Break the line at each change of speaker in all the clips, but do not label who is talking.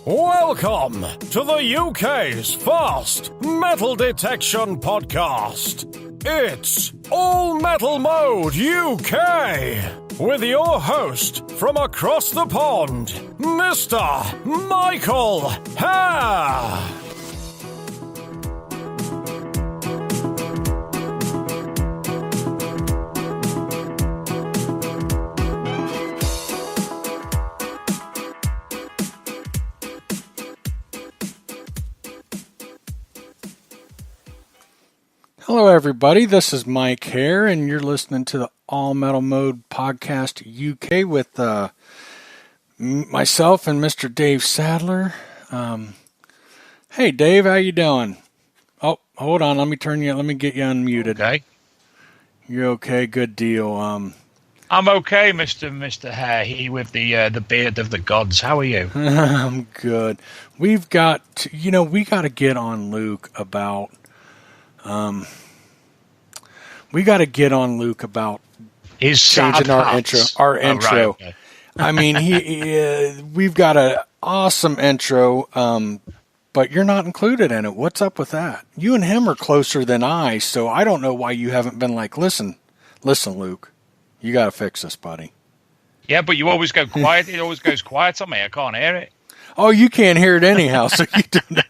Welcome to the UK's first metal detection podcast. It's All Metal Mode UK with your host from across the pond, Mr. Michael Hare.
Hello, everybody. This is Mike Hare, and you're listening to the All Metal Mode Podcast UK with myself and Mr. Dave Sadler. Hey, Dave, how you doing? Oh, hold on. Let me get you unmuted.
Okay.
You're okay. Good deal.
I'm okay, Mr. Hare. He with the beard of the gods. How are you?
I'm good. We got to get on Luke about. We got to get on Luke about
his
changing our intro.
Right, okay.
I mean, we've got an awesome intro, but you're not included in it. What's up with that? You and him are closer than I, so I don't know why you haven't been like, listen, Luke, you got to fix this, buddy.
Yeah, but you always go quiet. It always goes quiet on me. I can't hear it.
Oh, you can't hear it anyhow. So you don't.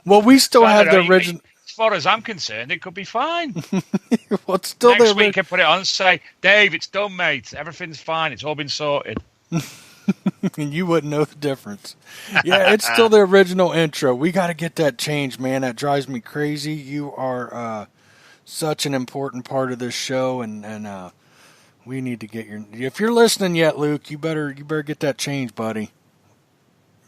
Well, we still have the original.
As far as I'm concerned, it could be fine.
Well, it's still
Next week I put it on and say, Dave, it's done, mate. Everything's fine. It's all been sorted.
And you wouldn't know the difference. Yeah, it's still the original intro. We got to get that changed, man. That drives me crazy. You are such an important part of this show, and we need to get your. If you're listening yet, Luke, you better get that changed, buddy.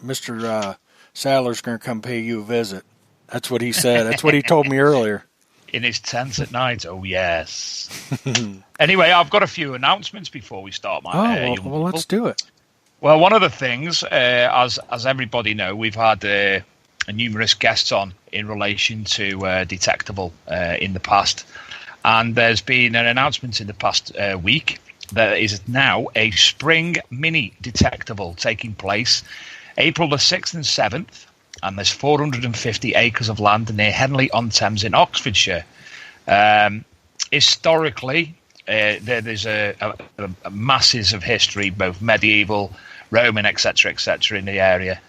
Mr. Sadler's going to come pay you a visit. That's what he said. That's what he told me earlier.
In his tent at night. Oh, yes. Anyway, I've got a few announcements before we start.
Well, let's do it.
Well, one of the things, as everybody know, we've had numerous guests on in relation to Detectable in the past. And there's been an announcement in the past week that there is now a spring mini Detectable taking place April the 6th and 7th. And there's 450 acres of land near Henley-on-Thames in Oxfordshire. Historically, there's a masses of history, both medieval, Roman, etc., in the area.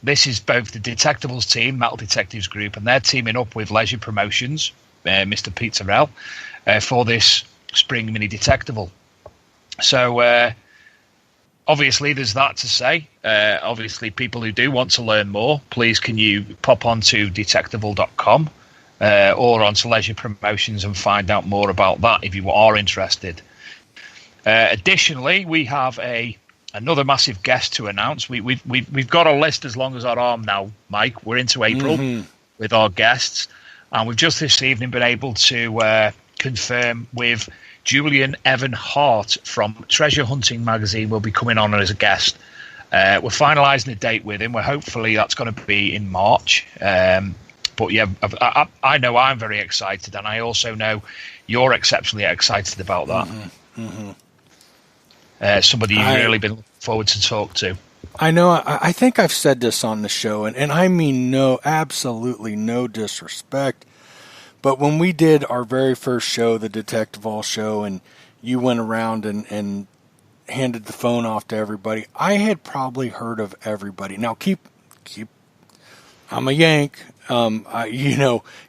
This is both the Detectables team, Metal Detectives Group, and they're teaming up with Leisure Promotions, Mr. Pete Terrell, for this spring mini Detectable. So, obviously, there's that to say. Obviously, people who do want to learn more, please can you pop onto detectable.com or onto Leisure Promotions and find out more about that if you are interested. Additionally, we have another massive guest to announce. We've got a list as long as our arm now, Mike. We're into April with our guests, and we've just this evening been able to confirm with Julian Evan Hart from Treasure Hunting Magazine will be coming on as a guest. We're finalising a date with him. Hopefully that's going to be in March. But yeah, I know I'm very excited, and I also know you're exceptionally excited about that. Somebody you've really been looking forward to talk to.
I know. I think I've said this on the show, and I mean absolutely no disrespect. But when we did our very first show, the Detective All show, and you went around and handed the phone off to everybody, I had probably heard of everybody. Now keep I'm a Yank,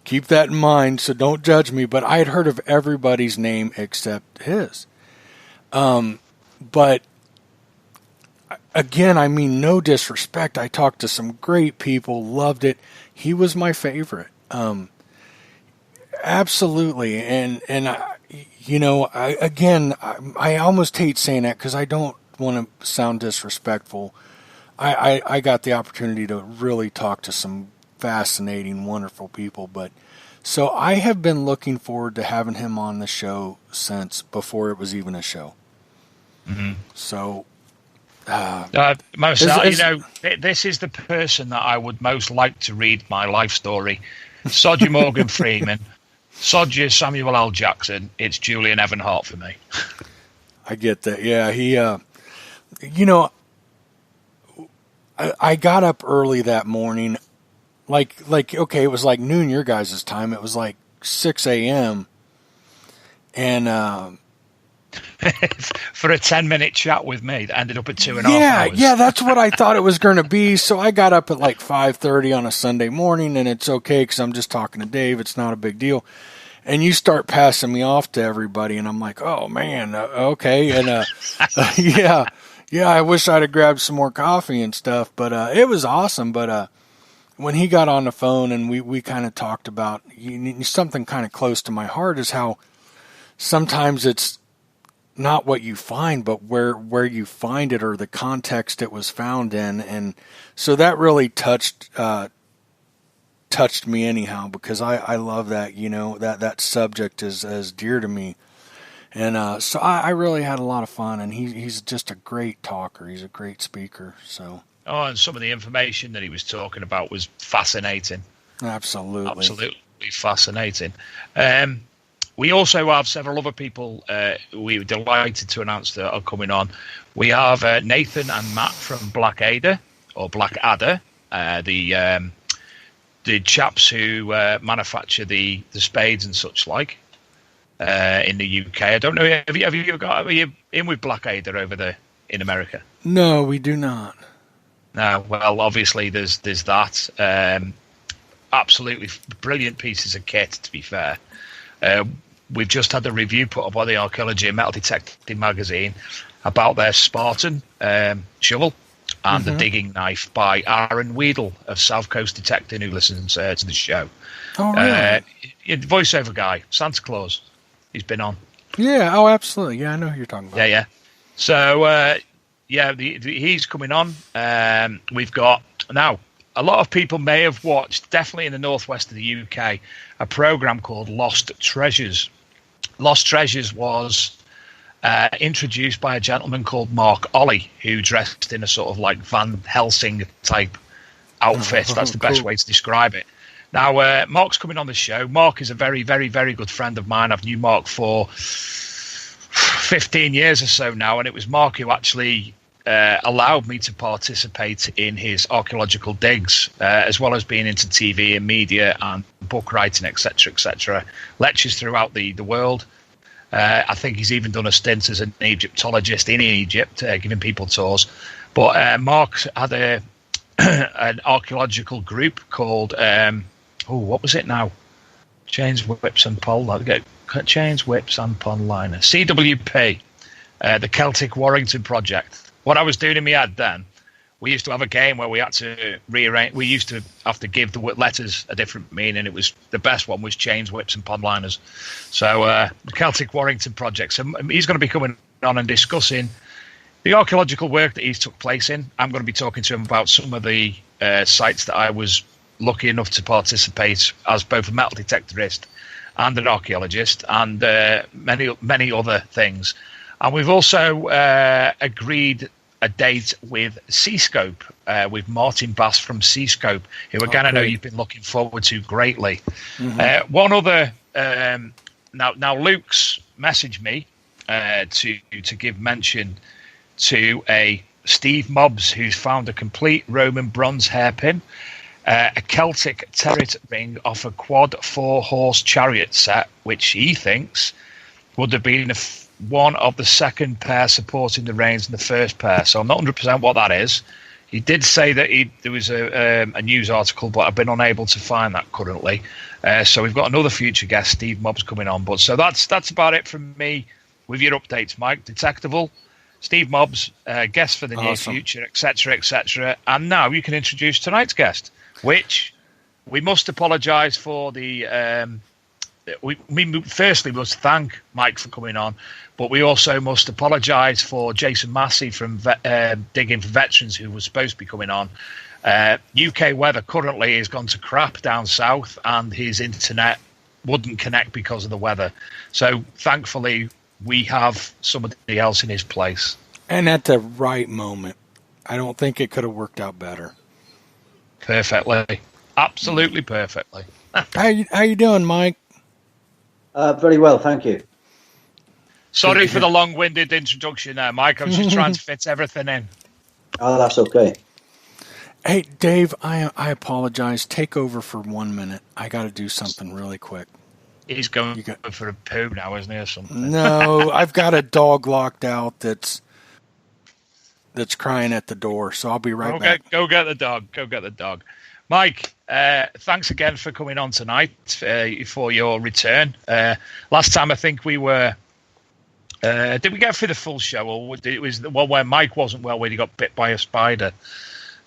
keep that in mind, so don't judge me, but I had heard of everybody's name except his. But again, I mean no disrespect. I talked to some great people, loved it. He was my favorite. Absolutely, and I almost hate saying that because I don't want to sound disrespectful. I got the opportunity to really talk to some fascinating, wonderful people, but so I have been looking forward to having him on the show since before it was even a show. Mm-hmm. So,
this is the person that I would most like to read my life story. Sod you Morgan Freeman. Sod you Samuel L. Jackson. It's Julian Evan Hart for me. I
get that. Yeah, he, I got up early that morning. Okay, it was like noon your guys' time. It was like 6 a.m. And
for a 10-minute chat with me that ended up at 2.5 hours.
Yeah, that's what I thought it was going to be. So I got up at like 5:30 on a Sunday morning, and it's okay because I'm just talking to Dave. It's not a big deal. And you start passing me off to everybody, and I'm like, oh, man, okay. And yeah, I wish I'd have grabbed some more coffee and stuff. But it was awesome. But when he got on the phone and we kind of talked about something kind of close to my heart is how sometimes it's not what you find, but where you find it or the context it was found in. And so that really touched me anyhow, because I love that, that subject is as dear to me. And so I really had a lot of fun, and he's just a great talker. He's a great speaker. So.
Oh, and some of the information that he was talking about was fascinating.
Absolutely
fascinating. We also have several other people we're delighted to announce that are coming on. We have Nathan and Matt from Blackadder, the chaps who manufacture the spades and such like in the UK. I don't know, are you in with Blackadder over there in America?
No, we do not.
No, well, obviously there's that. Absolutely brilliant pieces of kit, to be fair. We've just had a review put up by the Archaeology and Metal Detecting magazine about their Spartan shovel and the digging knife by Aaron Weedle of South Coast Detecting, who listens to the show.
Oh, really?
Voiceover guy, Santa Claus. He's been on.
Yeah, oh, absolutely. Yeah, I know who you're talking about.
Yeah. So, he's coming on. We've got now. A lot of people may have watched, definitely in the northwest of the UK, a program called Lost Treasures. Lost Treasures was introduced by a gentleman called Mark Ollie, who dressed in a sort of like Van Helsing type outfit. That's the best way to describe it. Now, Mark's coming on the show. Mark is a very, very, very good friend of mine. I've known Mark for 15 years or so now, and it was Mark who actually allowed me to participate in his archaeological digs, as well as being into TV and media and book writing, etc., lectures throughout the world. I think he's even done a stint as an Egyptologist in Egypt, giving people tours. But Mark had an archaeological group called, what was it now? Chains, Whips and Pole. Chains, Whips and Pond Liner. CWP, the Celtic Warrington Project. What I was doing in my head then, we used to have a game where we had to rearrange. We used to have to give the letters a different meaning. It was the best one was chains, whips, and pond liners. So the Celtic Warrington Project. So he's going to be coming on and discussing the archaeological work that he's took place in. I'm going to be talking to him about some of the sites that I was lucky enough to participate as both a metal detectorist and an archaeologist, and many other things. And we've also agreed a date with Seascope, with Martin Bass from Seascope, who again I know you've been looking forward to greatly. One other now Luke's messaged me to give mention to a Steve Mobbs who's found a complete Roman bronze hairpin, a Celtic Chariot ring off a quad 4-horse chariot set, which he thinks would have been one of the second pair supporting the reins in the first pair. So I'm not 100% what that is. He did say that there was a news article, but I've been unable to find that currently. So we've got another future guest, Steve Mobbs, coming on. But so that's about it from me with your updates, Mike. Detectable, Steve Mobbs, guest for the near future, etc. And now you can introduce tonight's guest, which we must apologise for the... We firstly must thank Mike for coming on, but we also must apologise for Jason Massey from Digging for Veterans, who was supposed to be coming on. UK weather currently has gone to crap down south, and his internet wouldn't connect because of the weather. So thankfully, we have somebody else in his place.
And at the right moment. I don't think it could have worked out better.
Perfectly. Absolutely perfectly.
How you doing, Mike?
Very well, thank you.
Sorry for the long-winded introduction there, Mike. I was just trying to fit everything in.
Oh, that's okay.
Hey, Dave, I apologize. Take over for 1 minute. I got to do something really quick.
He's going for a poo now, isn't he, or something?
No, I've got a dog locked out that's crying at the door, so I'll be right back.
Go get the dog. Go get the dog. Mike, thanks again for coming on tonight for your return. Last time I think we were... did we get through the full show, or it was the one where Mike wasn't well, where he got bit by a spider?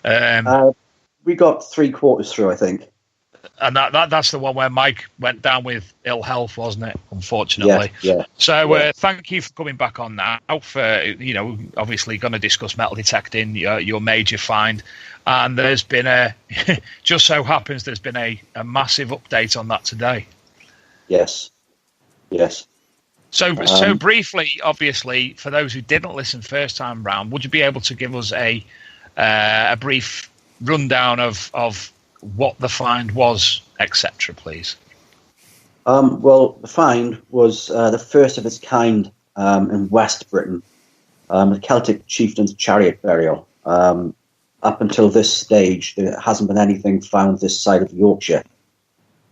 We got 3/4 through, I think.
And that's the one where Mike went down with ill health, wasn't it? Unfortunately.
Yeah.
So thank you for coming back on now. For obviously going to discuss metal detecting, your major find, and there's been just so happens there's been a massive update on that today.
Yes.
So briefly, obviously, for those who didn't listen first time round, would you be able to give us a brief rundown of what the find was, etc., please?
Well, the find was the first of its kind in West Britain, the Celtic chieftain's chariot burial. Up until this stage, there hasn't been anything found this side of Yorkshire.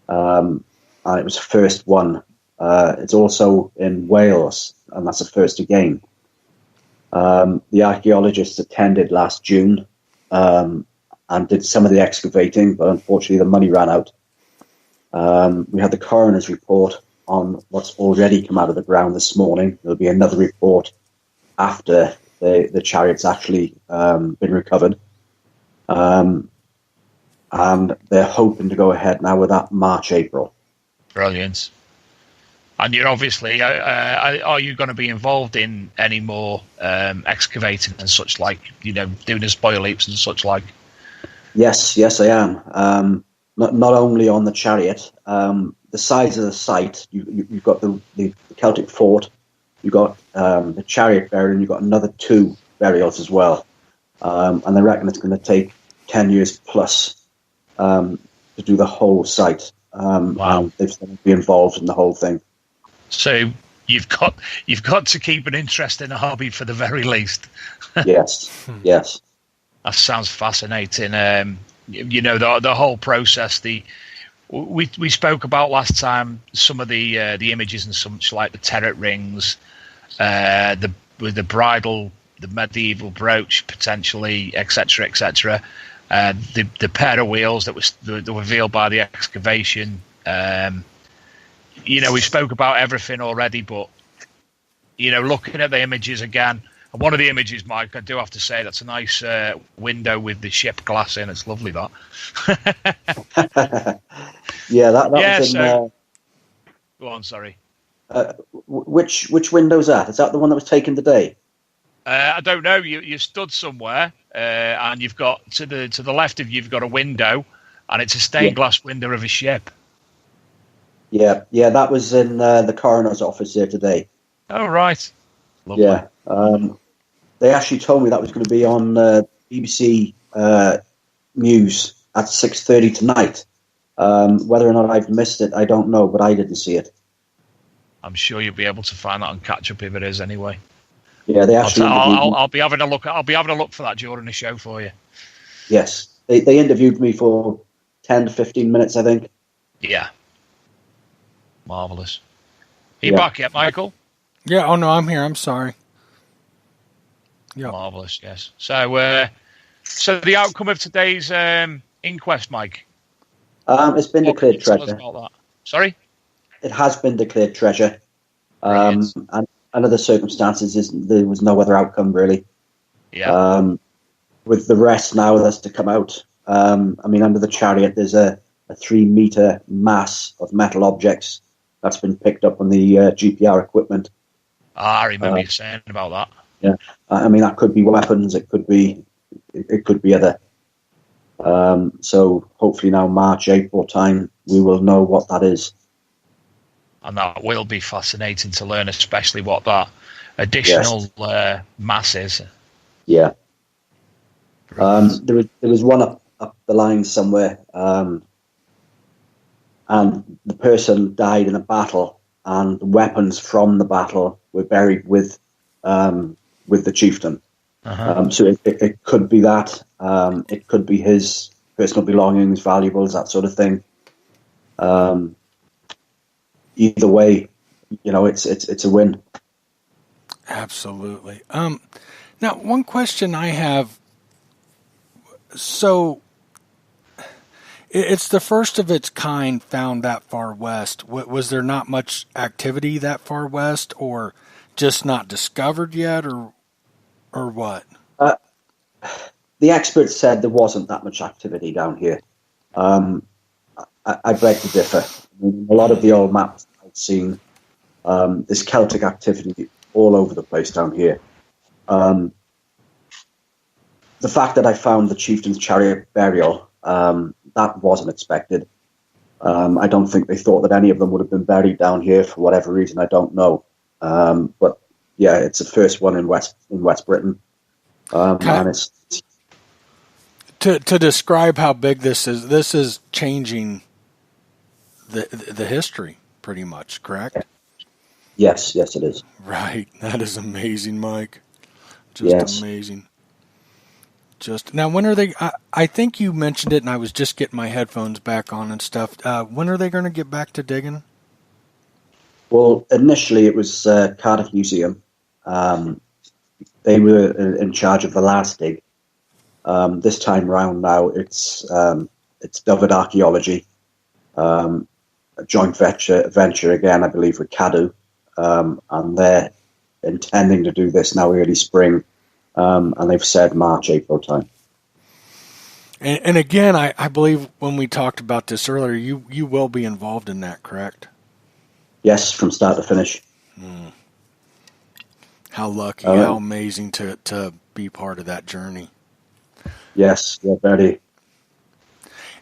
And it was the first one. It's also in Wales, and that's the first again. The archaeologists attended last June and did some of the excavating, but unfortunately the money ran out. We had the coroner's report on what's already come out of the ground this morning. There'll be another report after the chariot's actually been recovered. And they're hoping to go ahead now with that March, April. Brilliant.
And you're obviously, are you going to be involved in any more excavating and such like, doing the spoil heaps and such like?
Yes, I am. Not only on the chariot, the size of the site, you've got the Celtic fort, you've got the chariot burial, and you've got another 2 burials as well. And they reckon it's going to take 10 years plus to do the whole site.
Wow.
And they've going to be involved in the whole thing.
So you've got to keep an interest in a hobby for the very least.
Yes.
That sounds fascinating. The whole process. We spoke about last time some of the images and such like the terret rings, with the bridle, the medieval brooch potentially, etc., etc. The pair of wheels that were revealed by the excavation. We spoke about everything already, but looking at the images again. And one of the images, Mike, I do have to say that's a nice window with the ship glass in. It's lovely, that.
Yeah, that was in...
Go on, sorry.
Which window's that? Is that the one that was taken today?
I don't know. You stood somewhere, and you've got to the left of you've got a window, and it's a stained glass window of a ship. Yeah,
that was in the coroner's office here today.
Oh, right. Lovely.
Yeah. They actually told me that was going to be on BBC News at 6:30 tonight. Whether or not I've missed it, I don't know, but I didn't see it.
I'm sure you'll be able to find that on catch up if it is anyway.
Yeah, they actually.
I'll be having a look. I'll be having a look for that during the show for you.
Yes, they interviewed me for 10 to 15 minutes, I think.
Yeah. Marvelous. Are you back yet, Michael?
Yeah. Oh no, I'm here. I'm sorry.
Yeah. Marvelous. Yes. So, so the outcome of today's inquest, Mike.
It's been declared treasure.
Sorry.
It has been declared treasure. And under the circumstances, there was no other outcome really.
Yeah.
With the rest now that's to come out. Under the chariot, there's a 3-meter mass of metal objects that's been picked up on the GPR equipment.
I remember you saying about that.
Yeah, that could be weapons. It could be other. So hopefully now March, April time, we will know what that is.
And that will be fascinating to learn, especially what that additional mass is.
Yeah. There was one up the line somewhere, and the person died in a battle, and the weapons from the battle were buried with the chieftain. So it could be that. It could be his personal belongings, valuables, that sort of thing. Either way, it's a win.
Absolutely. Now, one question I have. So, it's the first of its kind found that far west. Was there not much activity that far west, or just not discovered yet, or what?
The experts said there wasn't that much activity down here. I beg to differ. A lot of the old maps I've seen, there's Celtic activity all over the place down here. The fact that I found the Chieftain's Chariot burial, that wasn't expected. I don't think they thought that any of them would have been buried down here for whatever reason. I don't know. But yeah, it's the first one in West Britain, and it's
to describe how big this is. This is changing the history pretty much, correct?
Yes, it is.
Right. That is amazing, Mike. Just amazing. Now, when are they? I think you mentioned it, and I was just getting my headphones back on and stuff. When are they going to get back to digging?
Well, initially it was Cardiff Museum. They were in charge of the last dig. This time round now, it's Dyfed Archaeology, a joint venture again, I believe, with Cadw, and they're intending to do this now early spring. And they've said March, April time.
And again, I believe when we talked about this earlier, you will be involved in that, correct?
Yes, from start to finish.
How lucky, how amazing to be part of that journey.
Yes, yeah, very.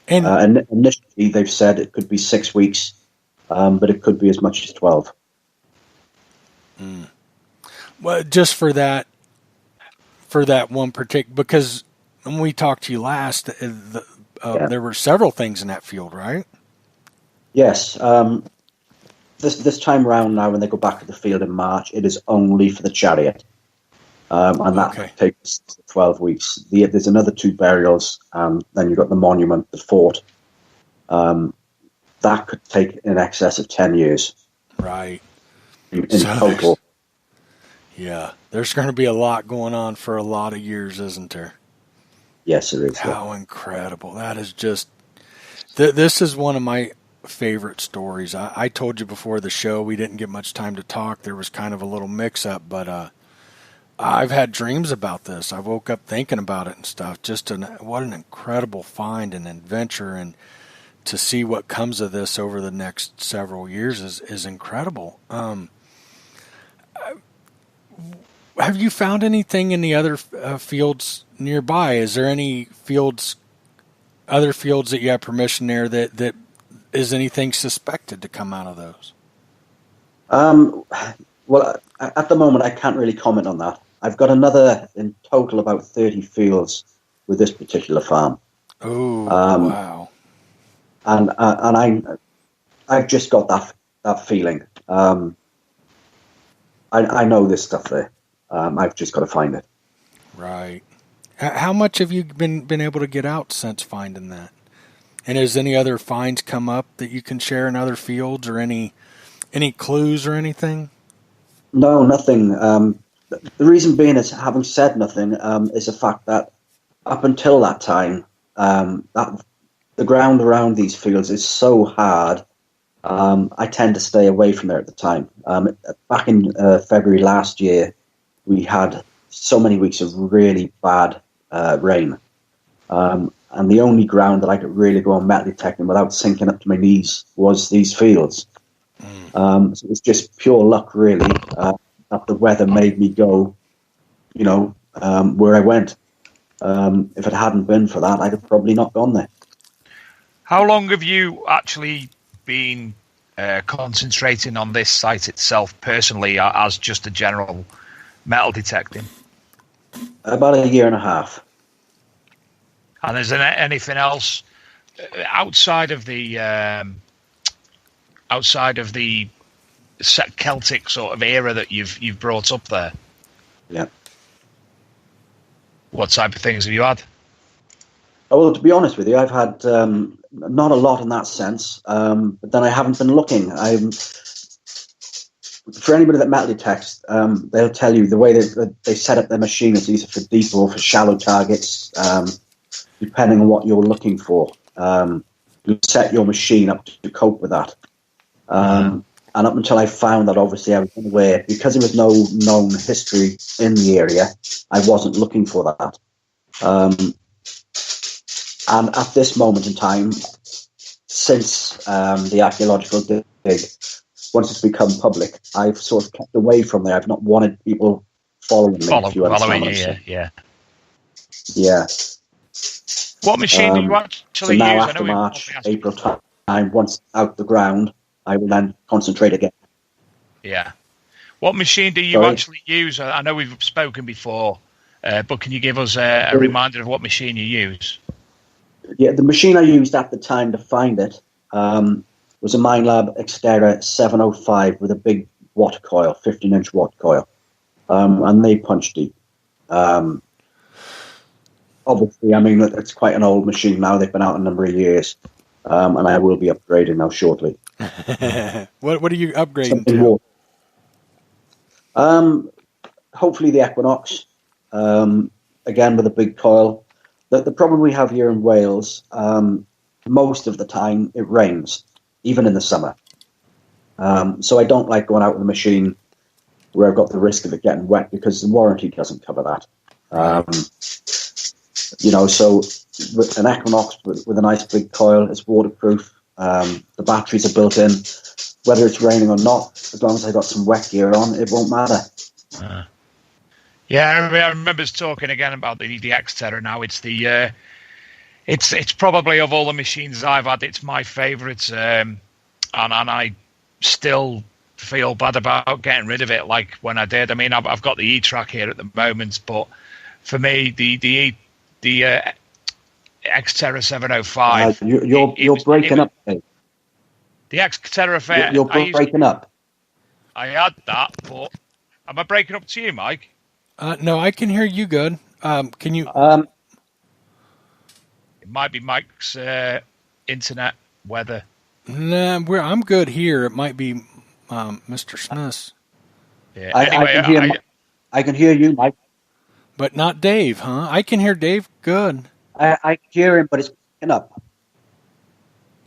And initially they've said it could be 6 weeks, but it could be as much as 12.
Well, just for that one particular, because when we talked to you last, there were several things in that field, right?
Yes. This time round now, when they go back to the field in March, it is only for the chariot. And that takes 12 weeks. There's another 2 burials, and then you've got the monument, the fort. That could take in excess of 10 years.
Right.
In total.
Yeah. There's going to be a lot going on for a lot of years, isn't there?
Yes, it is.
How incredible. That is just... This is one of my favorite stories. I told you before the show we didn't get much time to talk. There was kind of a little mix-up, but I've had dreams about this. I woke up thinking about it and stuff. What an incredible find and adventure, and to see what comes of this over the next several years is incredible. Have you found anything in the other fields nearby? Is there any other fields that you have permission there that is anything suspected to come out of those?
Well, at the moment, I can't really comment on that. I've got another, in total, about 30 fields with this particular farm.
Oh, wow.
And I've just got that feeling. I know this stuff there. I've just got to find it.
Right. How much have you been able to get out since finding that? And has any other finds come up that you can share in other fields, or any clues or anything?
No, nothing. The reason being is, having said nothing, is the fact that up until that time, that the ground around these fields is so hard. I tend to stay away from there at the time. Back in February last year, we had so many weeks of really bad rain. And the only ground that I could really go on metal detecting without sinking up to my knees was these fields. So it was just pure luck, really, that the weather made me go, where I went. If it hadn't been for that, I'd have probably not gone there.
How long have you actually been concentrating on this site itself personally, as just a general metal detecting?
About a year and a half.
And is there anything else outside of the Celtic sort of era that you've brought up there?
Yeah.
What type of things have you had?
Oh, well, to be honest with you, I've had not a lot in that sense, but then I haven't been looking. For anybody that metal detects, they'll tell you the way they set up their machine is either for deep or for shallow targets, depending on what you're looking for. You set your machine up to cope with that. And up until I found that, obviously, I was unaware, because there was no known history in the area, I wasn't looking for that. And at this moment in time, since the archaeological dig, once it's become public, I've sort of kept away from there. I've not wanted people following me.
Following you, yeah.
Yeah.
What machine do you actually
so now
use?
After March, April time, once out the ground, I will then concentrate again.
Yeah. What machine do you actually use? I know we've spoken before, but can you give us a reminder of what machine you use?
Yeah, the machine I used at the time to find it was a Minelab Xterra 705 with a big watt coil, 15-inch watt coil, and they punch deep. Obviously, I mean, it's quite an old machine now. They've been out a number of years, and I will be upgrading now shortly.
What are you upgrading to?
Hopefully the Equinox, again with a big coil. The problem we have here in Wales, most of the time it rains, even in the summer. So I don't like going out with a machine where I've got the risk of it getting wet because the warranty doesn't cover that. So with an Equinox with a nice big coil, it's waterproof. The batteries are built in. Whether it's raining or not, as long as I got some wet gear on, it won't matter.
Yeah, I remember us talking again about the Xterra. Now it's it's probably of all the machines I've had, it's my favourite, and I still feel bad about getting rid of it. Like when I did, I mean, I've got the E-Track here at the moment, but for me, the Xterra 705.
You're breaking up. Dave.
The Xterra.
You're breaking up.
I had that, but am I breaking up to you, Mike?
No, I can hear you good. Can you?
It might be Mike's internet weather.
Nah, I'm good here. It might be Mr. Smith's.
Yeah.
I can hear you, Mike.
But not Dave, huh? I can hear Dave good.
I can hear him, but it's breaking up.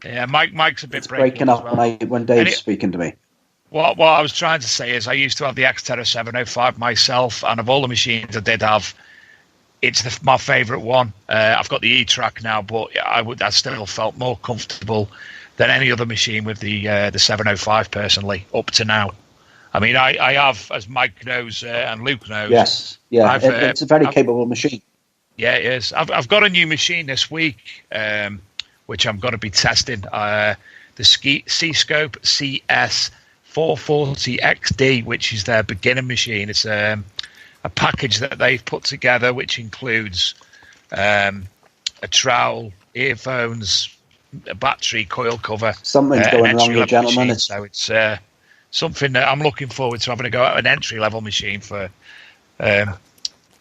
Yeah, Mike's a bit
breaking up well. when Dave's speaking to me.
What I was trying to say is I used to have the Xterra 705 myself, and of all the machines I did have, it's my favourite one. I've got the E-Track now, but I still felt more comfortable than any other machine with the 705 personally up to now. I mean, I have, as Mike knows and Luke knows.
Yes, yeah, it's a very capable machine.
Yeah, it is. I've got a new machine this week, which I'm going to be testing. The C-Scope CS 440XD, which is their beginner machine. It's a package that they've put together, which includes a trowel, earphones, a battery, coil cover.
Something's going wrong here, gentlemen.
So it's something that I'm looking forward to having a go at an entry-level machine for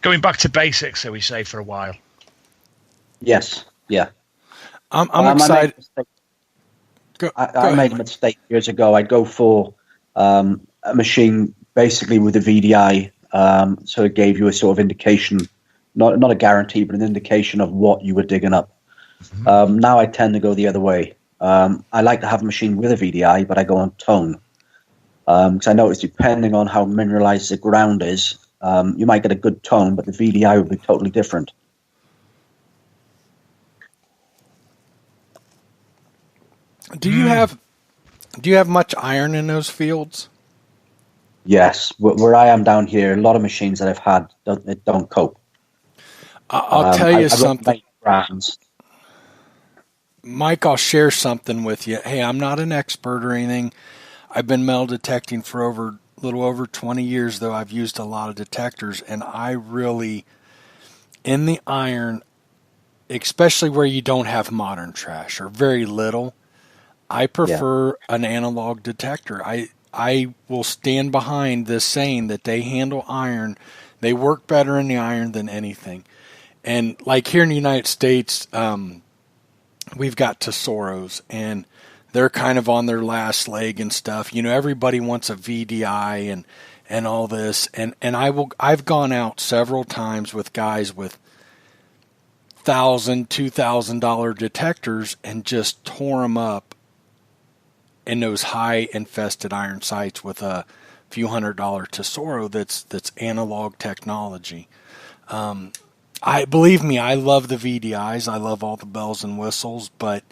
going back to basics, so we say, for a while.
Yes, yeah.
I'm excited.
I made a mistake years ago. I'd go for a machine basically with a VDI, so it gave you a sort of indication, not a guarantee, but an indication of what you were digging up. Mm-hmm. Now I tend to go the other way. I like to have a machine with a VDI, but I go on tone. Because I notice depending on how mineralized the ground is, you might get a good tone, but the VDI will be totally different.
Do you have much iron in those fields?
Yes, where I am down here, a lot of machines that I've had don't cope.
I'll tell you something, Mike. I'll share something with you. Hey, I'm not an expert or anything. I've been metal detecting for a little over 20 years, though. I've used a lot of detectors, and I really, in the iron, especially where you don't have modern trash or very little, I prefer an analog detector. I will stand behind this saying that they handle iron. They work better in the iron than anything. And like here in the United States, we've got Tesoros, and they're kind of on their last leg and stuff. You know, everybody wants a VDI and all this. And I've gone out several times with guys with $1,000, $2,000 detectors and just tore them up in those high infested iron sites with a few $100 Tesoro that's analog technology. Believe me, I love the VDIs. I love all the bells and whistles, but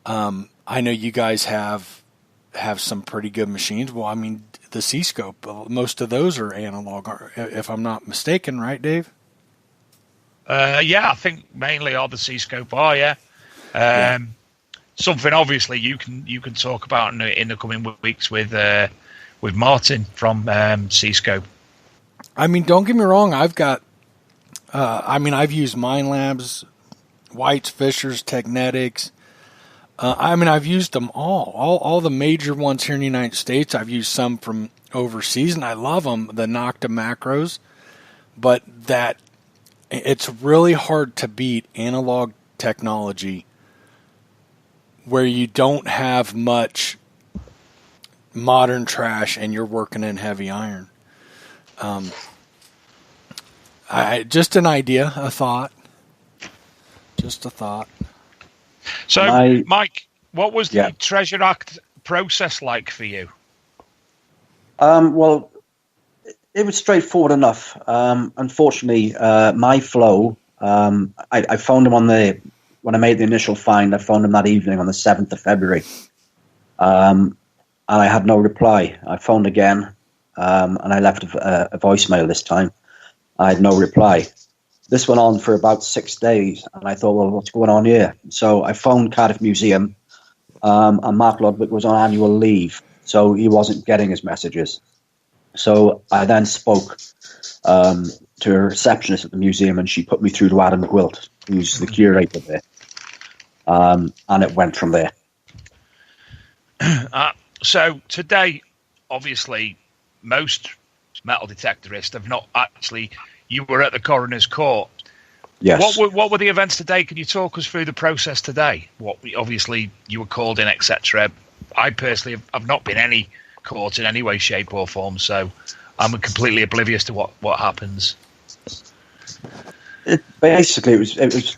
I know you guys have some pretty good machines. Well, I mean, the C-Scope, most of those are analog, if I'm not mistaken, right, Dave?
Yeah, I think mainly all the C-Scope are, yeah. Something obviously you can talk about in the coming weeks with Martin from C-Scope.
I mean, don't get me wrong. I've got, I've used Mind Labs, Whites, Fishers, Technetics. I've used them all the major ones here in the United States. I've used some from overseas, and I love them, the Nocta macros. But it's really hard to beat analog technology where you don't have much modern trash and you're working in heavy iron. Just an idea, a thought. Just a thought.
So, Mike, what was the Treasure Act process like for you?
Well, it was straightforward enough. Unfortunately, my flow, I found him when I made the initial find, I found him that evening on the 7th of February. And I had no reply. I phoned again, and I left a voicemail this time. I had no reply. This went on for about 6 days, and I thought, well, what's going on here? So I phoned Cardiff Museum, and Mark Lodwick was on annual leave, so he wasn't getting his messages. So I then spoke to a receptionist at the museum, and she put me through to Adam Gwilt, who's the curator there. And it went from there.
So today, obviously, most metal detectorists have not actually... You were at the coroner's court.
Yes.
What were the events today? Can you talk us through the process today? Obviously, you were called in, etc. I personally have not been any court in any way, shape, or form, so I'm completely oblivious to what happens.
It was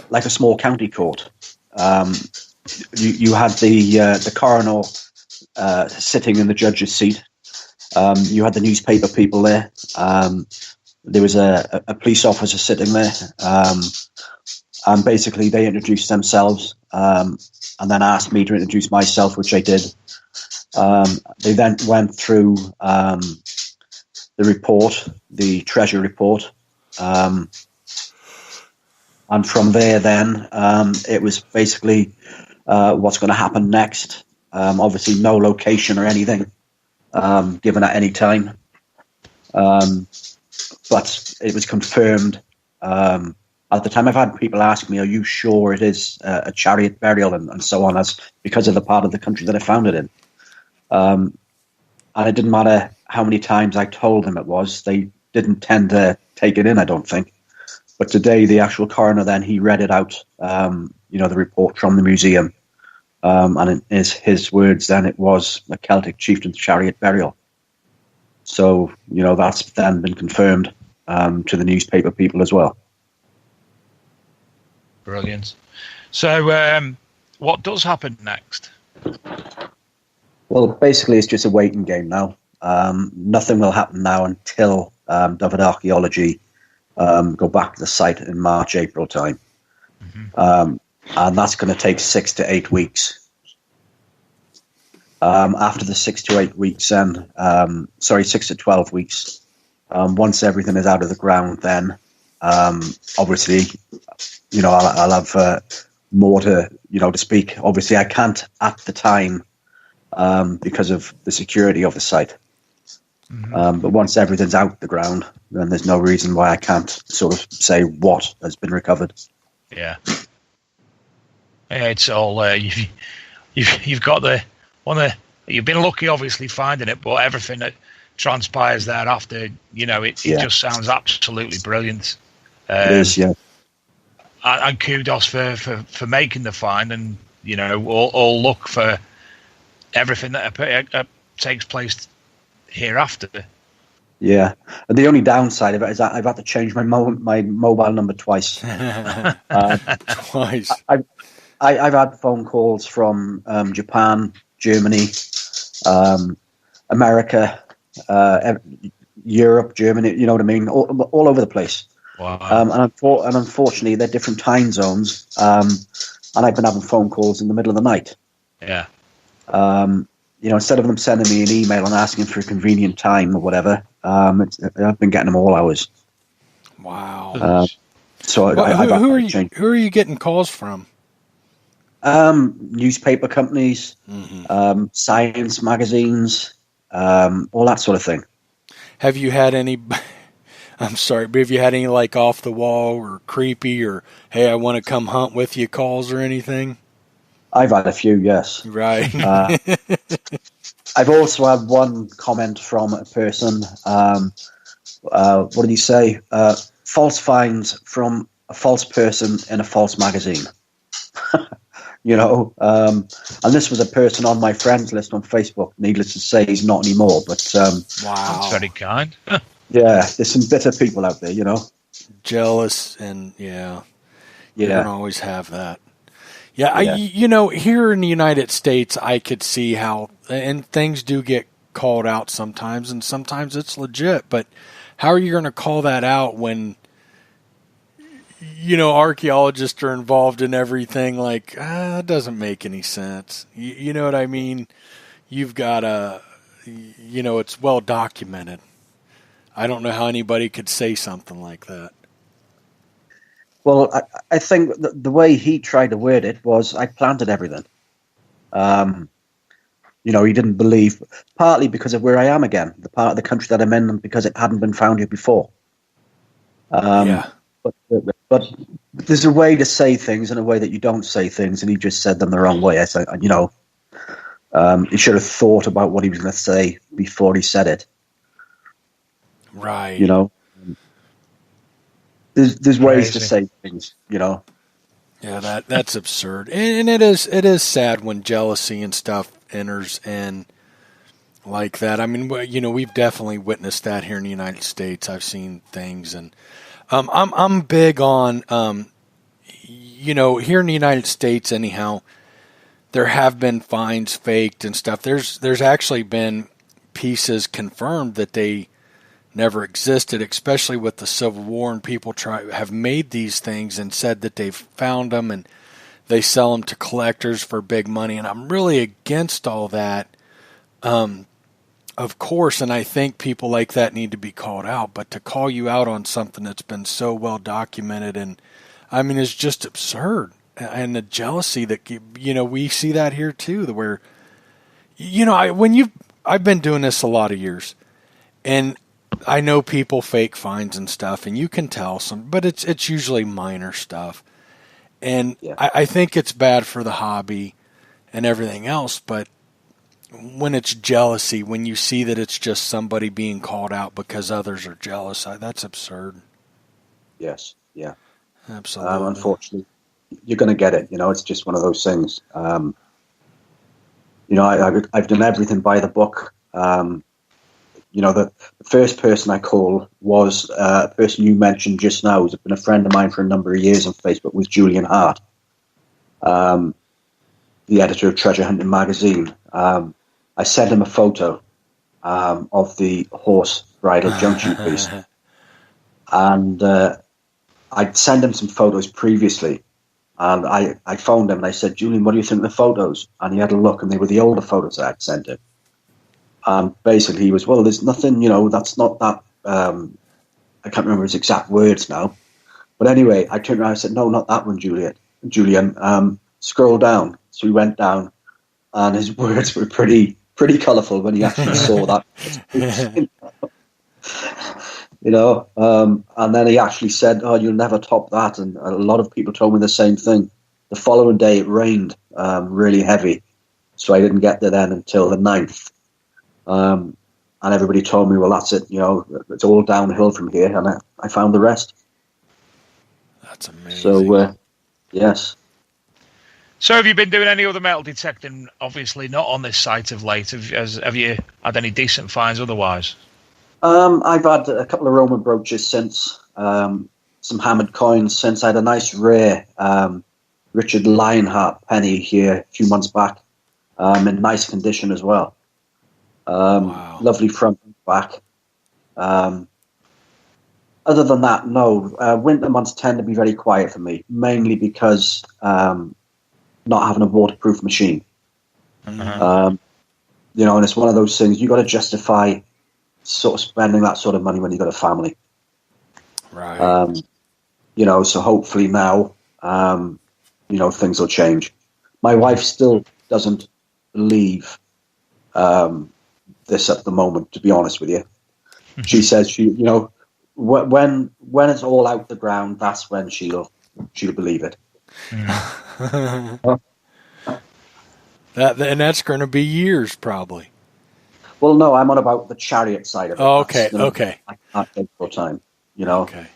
like a small county court. You had the coroner sitting in the judge's seat. You had the newspaper people there. There was a police officer sitting there. And basically they introduced themselves and then asked me to introduce myself, which I did. They then went through the report, the treasure report. And from there then, it was basically what's going to happen next. Obviously no location or anything given at any time. But it was confirmed. At the time, I've had people ask me, are you sure it is a chariot burial and so on, as because of the part of the country that I found it in. And it didn't matter how many times I told them it was. They didn't tend to take it in, I don't think. But today, the actual coroner then, he read it out, the report from the museum. And in his words, then it was a Celtic chieftain's chariot burial. So, that's then been confirmed to the newspaper people as well.
Brilliant. So, what does happen next?
Well, basically, it's just a waiting game now. Nothing will happen now until Dyfed Archaeology go back to the site in March, April time. Mm-hmm. And that's going to take 6 to 8 weeks. After the 6 to 8 weeks, 6 to 12 weeks, once everything is out of the ground, then obviously, I'll have more to speak. Obviously, I can't at the time because of the security of the site. Mm-hmm. But once everything's out the ground, then there's no reason why I can't sort of say what has been recovered.
Yeah, it's all you've got the one. You've been lucky, obviously, finding it, but everything that transpires thereafter, it just sounds absolutely brilliant.
It is, yeah.
And kudos for making the find, and all look for everything that takes place hereafter.
Yeah, and the only downside of it is that I've had to change my mobile number twice.
Twice.
I've had phone calls from Japan, Germany, America, Europe, Germany. You know what I mean? All over the place.
Wow.
And unfortunately, they're different time zones. And I've been having phone calls in the middle of the night.
Yeah.
Instead of them sending me an email and asking for a convenient time or whatever, I've been getting them all hours.
Wow.
So
who are you getting calls from?
Newspaper companies, science magazines, all that sort of thing.
Have you had any? I'm sorry, but have you had any like off the wall or creepy or hey, I want to come hunt with you calls or anything?
I've had a few, yes.
Right.
I've also had one comment from a person. What did he say? False finds from a false person in a false magazine. And this was a person on my friends list on Facebook. Needless to say, he's not anymore. But
wow,
that's very kind.
Yeah, there's some bitter people out there,
jealous, and you don't always have that. Yeah,
Yeah.
Here in the United States, I could see how, and things do get called out sometimes, and sometimes it's legit. But how are you going to call that out when, archaeologists are involved in everything? Like, that doesn't make any sense. You know what I mean? You've got it's well documented. I don't know how anybody could say something like that.
Well, I think the way he tried to word it was, I planted everything. He didn't believe, partly because of where I am again, the part of the country that I'm in, and because it hadn't been found here before.
Yeah.
But there's a way to say things and a way that you don't say things, and he just said them the wrong way. I said, he should have thought about what he was going to say before he said it.
Right.
There's ways to say things,
Yeah, that's absurd, and it is sad when jealousy and stuff enters in like that. I mean, we've definitely witnessed that here in the United States. I've seen things, and I'm big on here in the United States. Anyhow, there have been finds faked and stuff. There's actually been pieces confirmed that they never existed, especially with the Civil War, and people have made these things and said that they've found them and they sell them to collectors for big money. And I'm really against all that, of course, and I think people like that need to be called out. But to call you out on something that's been so well documented, and I mean, it's just absurd. And the jealousy that we see that here too, where I've been doing this a lot of years, and I know people fake finds and stuff, and you can tell but it's usually minor stuff. And I think it's bad for the hobby and everything else, but when it's jealousy, when you see that it's just somebody being called out because others are jealous, that's absurd.
Yes, yeah.
Absolutely.
Unfortunately, you're going to get it. It's just one of those things. I've done everything by the book. The first person I called was a person you mentioned just now, who's been a friend of mine for a number of years on Facebook, was Julian Hart, the editor of Treasure Hunting magazine. I sent him a photo of the horse bridle junction piece, and I'd sent him some photos previously, and I phoned him and I said, Julian, what do you think of the photos? And he had a look, and they were the older photos I had sent him. Basically, he was, well, there's nothing, that's not that, I can't remember his exact words now. But anyway, I turned around and said, no, not that one, Julian. Scroll down. So he went down, and his words were pretty colourful when he actually saw that. And then he actually said, oh, you'll never top that. And a lot of people told me the same thing. The following day, it rained really heavy. So I didn't get there then until the 9th. And everybody told me, well, that's it, it's all downhill from here, and I found the rest.
That's amazing.
So, yes.
So have you been doing any other metal detecting? Obviously not on this site of late. Have you had any decent finds otherwise?
I've had a couple of Roman brooches since, some hammered coins since. I had a nice rare Richard Lionheart penny here a few months back, in nice condition as well.
Wow.
Lovely front and back. Other than that, no. Winter months tend to be very quiet for me, mainly because not having a waterproof machine. And it's one of those things you got to justify sort of spending that sort of money when you've got a family.
Right.
So hopefully now, things will change. My wife still doesn't believe this at the moment, to be honest with you. She says when it's all out the ground, that's when she'll believe it.
That's going to be years, probably.
Well, no, I'm on about the chariot side of it.
Oh, okay, okay.
I can't take more time,
Okay.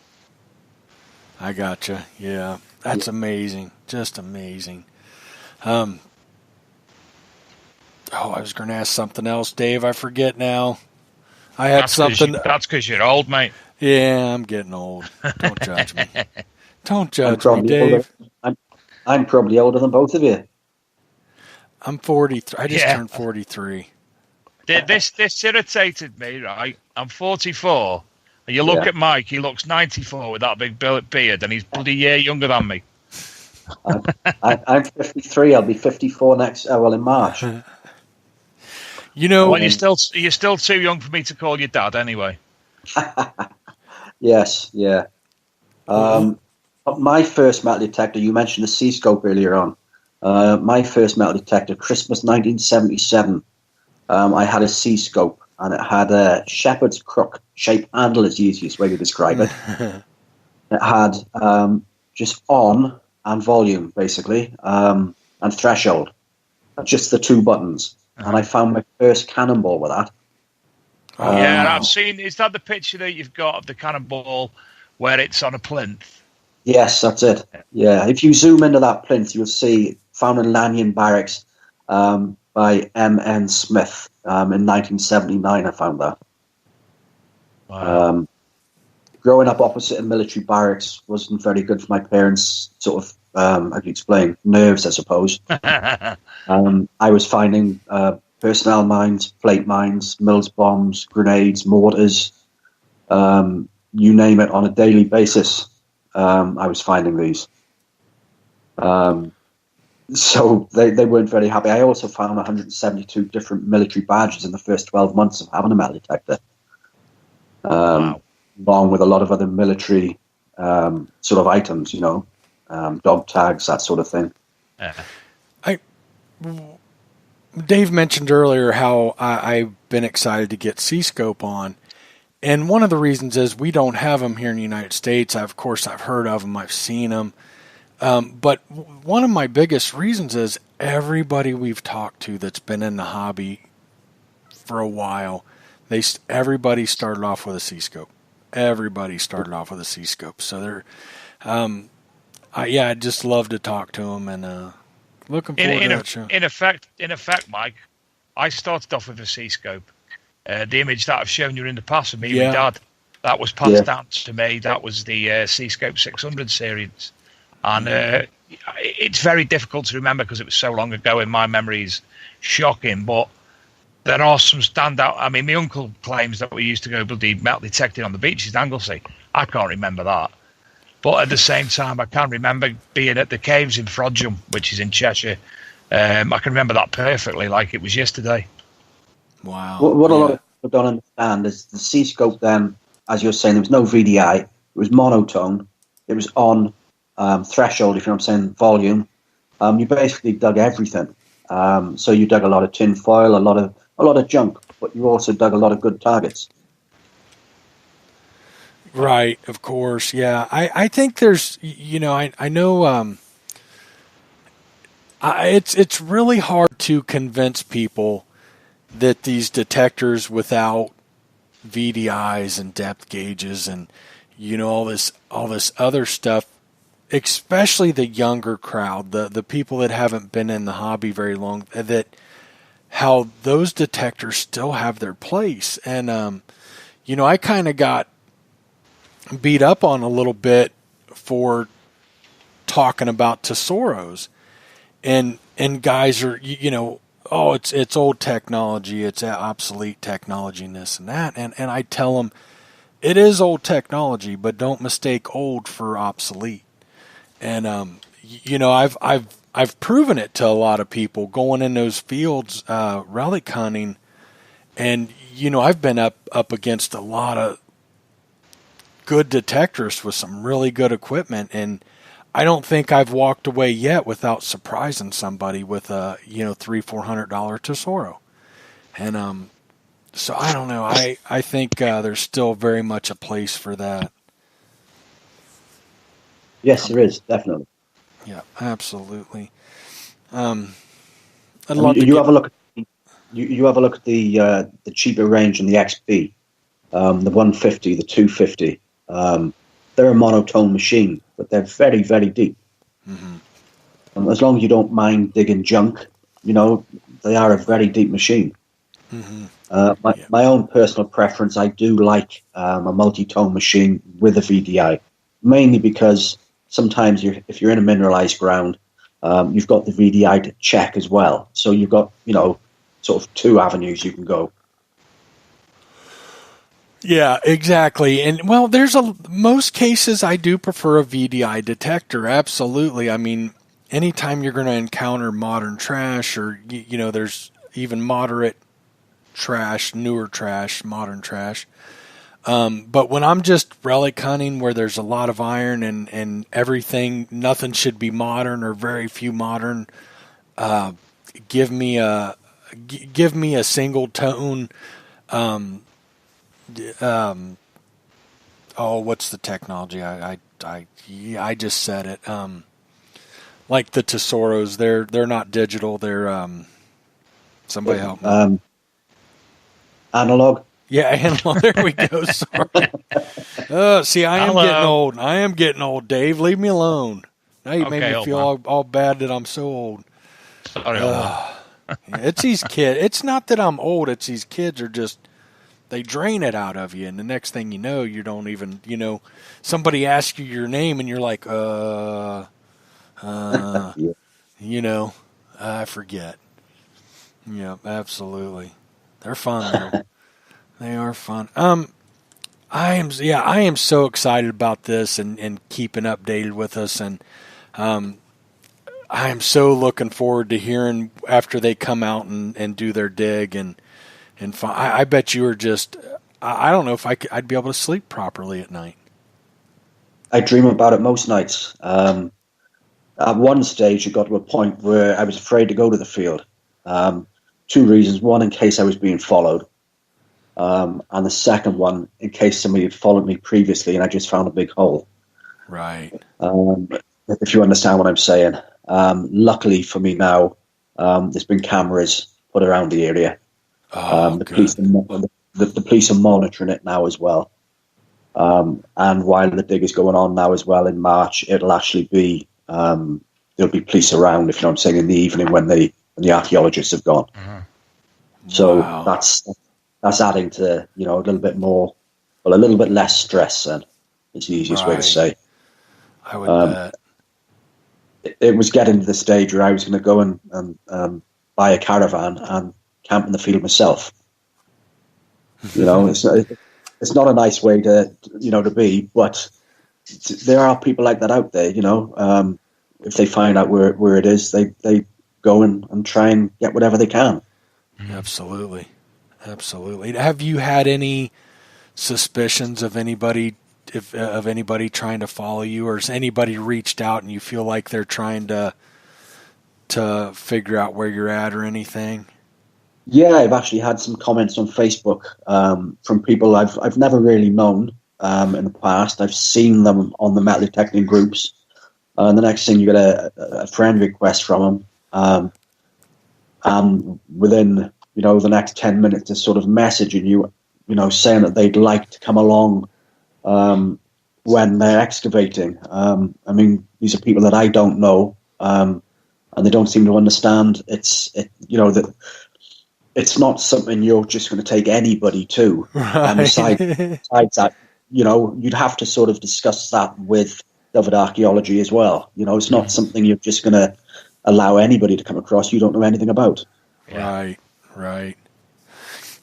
I gotcha. Yeah, that's amazing. Just amazing. I was going to ask something else, Dave. I forget now. I had something.
That's because you're old, mate.
Yeah, I'm getting old. Don't judge me. Don't judge me, Dave.
I'm probably older than both of you.
I'm 43. I just turned 43.
This irritated me, right? I'm 44. And you look at Mike, he looks 94 with that big beard, and he's bloody year younger than me.
I'm 53. I'll be 54 in March.
Well, you're still too young for me to call you dad, anyway.
Yes, yeah. My first metal detector, you mentioned the C-scope earlier on. My first metal detector, Christmas 1977. I had a C-scope, and it had a shepherd's crook shaped handle, is the easiest way to describe it. It had just on and volume, basically, and threshold. Just the two buttons. And I found my first cannonball with that.
I've seen. Is that the picture that you've got of the cannonball where it's on a plinth?
Yes, that's it. Yeah, if you zoom into that plinth, you'll see found in Lanyon Barracks by M.N. Smith in 1979. I found that.
Wow.
Growing up opposite a military barracks wasn't very good for my parents' sort of, how do you explain, nerves, I suppose. I was finding personnel mines, plate mines, Mills bombs, grenades, mortars, you name it, on a daily basis. I was finding these. So they weren't very happy. I also found 172 different military badges in the first 12 months of having a metal detector.
Wow.
Along with a lot of other military sort of items, dog tags, that sort of thing.
Dave mentioned earlier how I've been excited to get C-scope on. And one of the reasons is we don't have them here in the United States. Of course, I've heard of them. I've seen them. But one of my biggest reasons is everybody we've talked to that's been in the hobby for a while, everybody started off with a C-scope. Everybody started off with a C-scope. So they're, I'd just love to talk to them, and looking forward to that show.
In effect, Mike, I started off with a C-scope. The image that I've shown you in the past of me and my dad, that was passed down to me. That was the C-scope 600 series. And it's very difficult to remember because it was so long ago, and my memory is shocking. But there are some standout. I mean, my uncle claims that we used to go bloody metal detecting on the beaches in Anglesey. I can't remember that. But at the same time, I can remember being at the caves in Frodsham, which is in Cheshire. I can remember that perfectly, like it was yesterday.
Wow.
What a lot of people don't understand is the C-scope then, as you're saying, there was no VDI. It was monotone. It was on threshold, if you know what I'm saying, volume. You basically dug everything. So you dug a lot of tin foil, a lot of junk, but you also dug a lot of good targets.
Right, of course, yeah. I think there's, I know it's really hard to convince people that these detectors without VDIs and depth gauges and all this other stuff especially the younger crowd, the people that haven't been in the hobby very long, that how those detectors still have their place. And, I kind of got beat up on a little bit for talking about Tesoros. And guys are, oh, it's old technology, it's obsolete technology, and this and that. And I tell them, it is old technology, but don't mistake old for obsolete. And I've proven it to a lot of people going in those fields, relic hunting, and I've been up against a lot of good detectors with some really good equipment, and I don't think I've walked away yet without surprising somebody with a $300-400 Tesoro. And so I don't know. I think there's still very much a place for that.
Yes, there is, definitely.
Yeah, absolutely.
You have a look. You have a look at the cheaper range in the XB, the 150, the 250. They're a monotone machine, but they're very, very deep. Mm-hmm. As long as you don't mind digging junk, they are a very deep machine. Mm-hmm. My own personal preference, I do like a multi-tone machine with a VDI, mainly because sometimes if you're in a mineralized ground, you've got the VDI to check as well. So you've got, sort of two avenues you can go.
Yeah, exactly. And well, most cases I do prefer a VDI detector. Absolutely. I mean, anytime you're going to encounter modern trash or, there's even moderate trash, newer trash, modern trash. But when I'm just relic hunting where there's a lot of iron and everything, nothing should be modern or very few modern, give me a single tone, what's the technology? I just said it. Like the Tesoros, they're not digital. They're somebody help me.
Analog.
Yeah, analog. There we go. Sorry. See, I am getting old. I am getting old, Dave. Leave me alone. Now you made me feel all bad that I'm so old.
Sorry.
It's these kids. It's not that I'm old. It's these kids are just. They drain it out of you, and the next thing you know, you don't even, somebody asks you your name, and you're like, I forget. Yeah, absolutely. They're fun, though. They are fun. I am so excited about this and keeping updated with us, and I am so looking forward to hearing after they come out and do their dig and I bet you were just, I don't know if I'd be able to sleep properly at night.
I dream about it most nights. At one stage, it got to a point where I was afraid to go to the field. Two reasons. One, in case I was being followed. And the second one, in case somebody had followed me previously and I just found a big hole.
Right.
If you understand what I'm saying. Luckily for me now, there's been cameras put around the area. The police are monitoring it now as well. And while the dig is going on now as well in March, it'll actually be there'll be police around, if you know what I'm saying, in the evening when the archaeologists have gone. Mm-hmm. So wow. That's adding to a little bit more, a little bit less stress. Then it's the easiest way to say.
I would bet.
It was getting to the stage where I was going to go and buy a caravan and camp in the field myself. It's not a nice way to be, but there are people like that out there. If they find out where it is, they go and try and get whatever they can.
Absolutely. Have you had any suspicions of anybody trying to follow you, or has anybody reached out and you feel like they're trying to figure out where you're at or anything?
Yeah, I've actually had some comments on Facebook from people I've never really known in the past. I've seen them on the metal detecting groups. And the next thing you get a friend request from them. And within, the next 10 minutes, they're sort of messaging you, saying that they'd like to come along when they're excavating. I mean, these are people that I don't know, and they don't seem to understand. That it's not something you're just going to take anybody to.
Right.
Besides that, you'd have to sort of discuss that with other archaeology as well. It's not something you're just going to allow anybody to come across you don't know anything about.
Yeah. Right.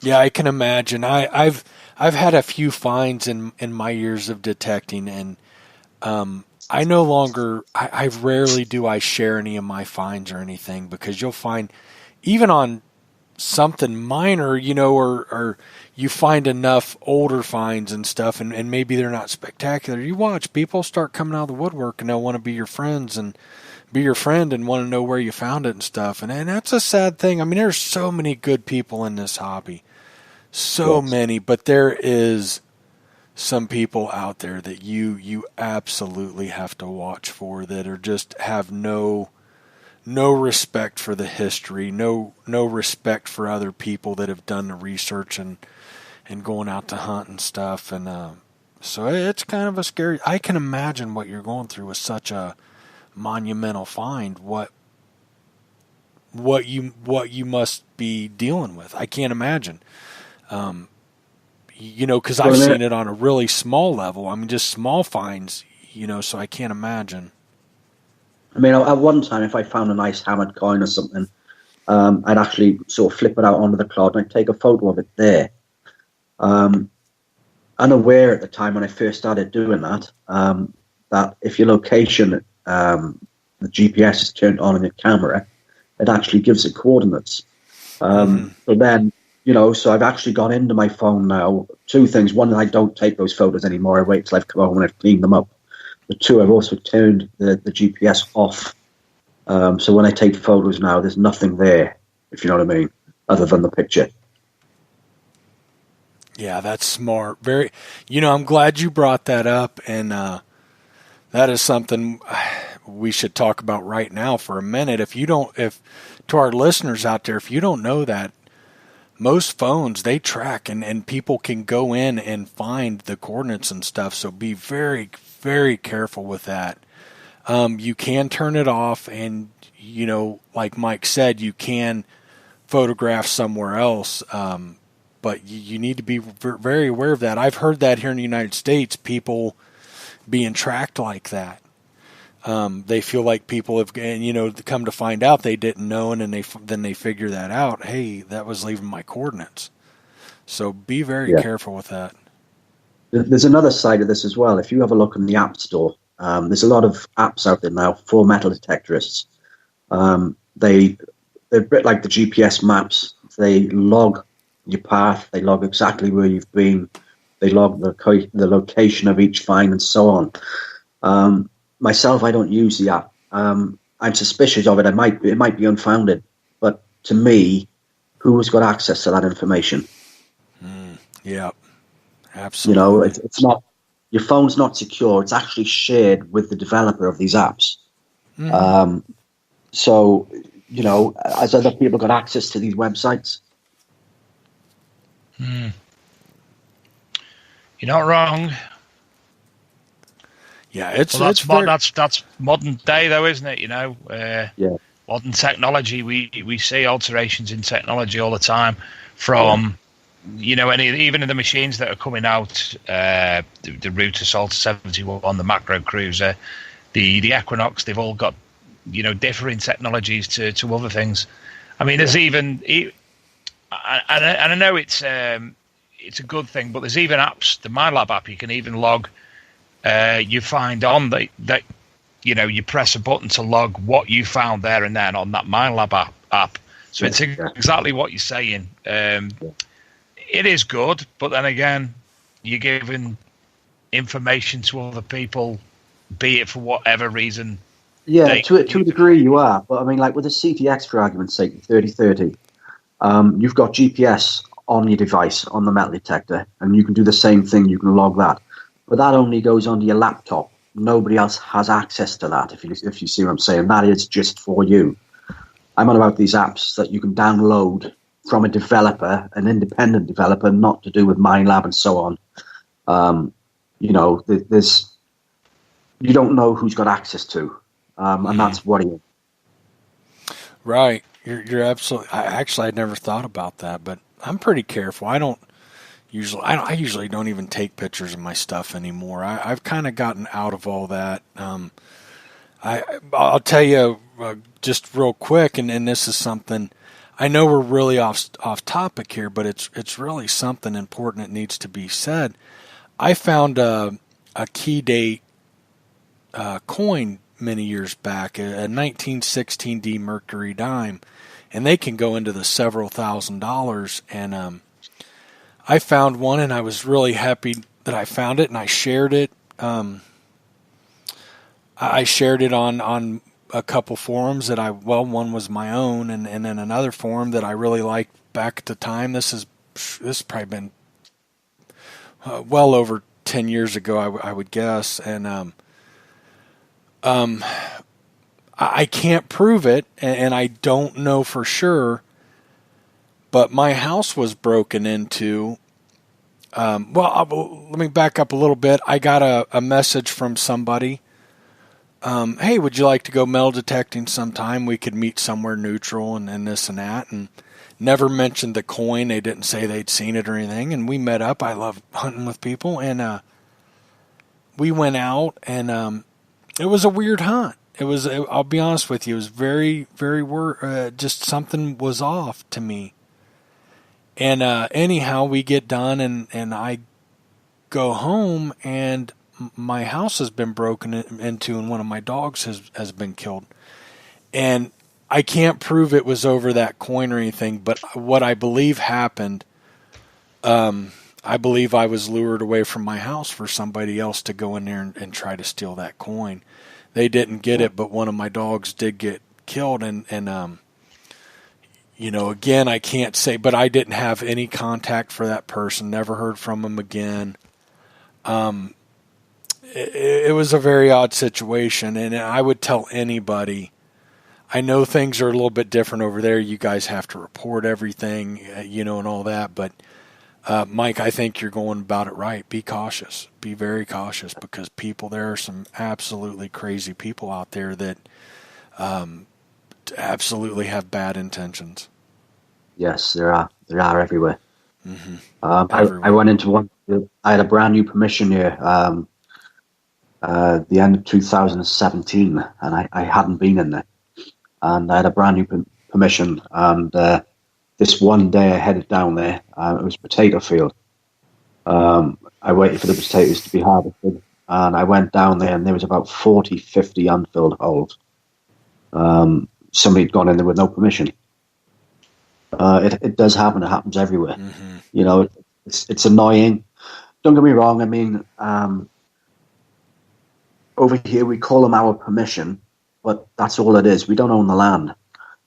Yeah, I can imagine. I've had a few finds in my years of detecting, and I no longer. I rarely do I share any of my finds or anything, because you'll find, even on something minor, or you find enough older finds and stuff, and maybe they're not spectacular. You watch people start coming out of the woodwork, and they'll want to be your friends and be your friend and want to know where you found it and stuff. And that's a sad thing. I mean, there's so many good people in this hobby. So many, but there is some people out there that you absolutely have to watch for, that are just have no respect for the history, no respect for other people that have done the research and going out to hunt and stuff. And so it's kind of a scary. I can imagine what you're going through with such a monumental find. What you must be dealing with. I can't imagine. Because I've seen it on a really small level. I mean, just small finds, so I can't imagine.
I mean, at one time, if I found a nice hammered coin or something, I'd actually sort of flip it out onto the cloud and I'd take a photo of it there. Unaware at the time when I first started doing that, that if your location, the GPS is turned on in your camera, it actually gives it coordinates. So then, so I've actually gone into my phone now. Two things. One, I don't take those photos anymore. I wait till I've come home and I've cleaned them up. But two, I've also turned the GPS off. So when I take photos now, there's nothing there, if you know what I mean, other than the picture.
Yeah, that's smart. Very, I'm glad you brought that up. And that is something we should talk about right now for a minute. If to our listeners out there, if you don't know that, most phones, they track and people can go in and find the coordinates and stuff. So be very, very careful with that. You can turn it off, and, like Mike said, you can photograph somewhere else. But you need to be very aware of that. I've heard that here in the United States, people being tracked like that. They feel like people have, come to find out they didn't know, and then they figure that out. Hey, that was leaving my coordinates. So be very careful with that.
There's another side of this as well. If you have a look in the App Store, there's a lot of apps out there now for metal detectorists. They're a bit like the GPS maps. They log your path. They log exactly where you've been. They log the location of each find and so on. Myself, I don't use the app. I'm suspicious of it. It might be unfounded, but to me, who has got access to that information?
Yeah, absolutely.
It's not, your phone's not secure. It's actually shared with the developer of these apps. So, has other people got access to these websites?
You're not wrong.
Yeah,
that's modern day, though, isn't it? Modern technology. We see alterations in technology all the time. From even in the machines that are coming out, the Router Salter 71, the Macro Cruiser, the Equinox. They've all got differing technologies to other things. I mean, there's even, and I know it's a good thing, but there's even apps. The MyLab app, you can even log. You find on that you press a button to log what you found there and then on that MyLab app. So it's exactly what you're saying. It is good, but then again, you're giving information to other people, be it for whatever reason.
Yeah, to a degree you are. But I mean, like with the CTX, for argument's sake, 3030, you've got GPS on your device, on the metal detector, and you can do the same thing. You can log that. But that only goes onto your laptop. Nobody else has access to that, if you see what I'm saying. That is just for you. I'm on about these apps that you can download from a developer, an independent developer, not to do with MindLab and so on. There's you don't know who's got access to, and that's worrying. And that's worrying.
Right. You're absolutely. I'd never thought about that, but I'm pretty careful. I usually don't even take pictures of my stuff anymore. I've kind of gotten out of all that. I'll tell you just real quick, and this is something. I know we're really off topic here, but it's really something important that needs to be said. I found a key date coin many years back, a 1916 D Mercury dime, and they can go into the several $1,000s. And I found one, and I was really happy that I found it, and I shared it. I shared it on a couple forums that one was my own, and then another forum that I really liked back at the time. This has probably been well over 10 years ago, I would guess, and I can't prove it, and I don't know for sure, but my house was broken into. Let me back up a little bit. I got a message from somebody. Hey, would you like to go metal detecting sometime? We could meet somewhere neutral and this and that. And never mentioned the coin. They didn't say they'd seen it or anything. And we met up. I love hunting with people. And we went out, and it was a weird hunt. I'll be honest with you, it was very, very just something was off to me. And anyhow, we get done, and I go home, and my house has been broken into, and one of my dogs has been killed. And I can't prove it was over that coin or anything, but what I believe happened, I believe I was lured away from my house for somebody else to go in there and try to steal that coin. They didn't get it, but one of my dogs did get killed, and again, I can't say, but I didn't have any contact for that person, never heard from him again. It was a very odd situation, and I would tell anybody, I know things are a little bit different over there. You guys have to report everything, and all that, but Mike, I think you're going about it right. Be cautious. Be very cautious, because there are some absolutely crazy people out there that absolutely have bad intentions. Yes,
there are everywhere.
Mm-hmm.
I went into one. I had a brand new permission here, the end of 2017, and I hadn't been in there. And I had a brand new permission, and this one day I headed down there. It was a potato field. I waited for the potatoes to be harvested, and I went down there, and there was about 40, 50 unfilled holes. Somebody had gone in there with no permission. It does happen. It happens everywhere. Mm-hmm. It's annoying. Don't get me wrong. I mean, over here we call them our permission, but that's all it is. We don't own the land.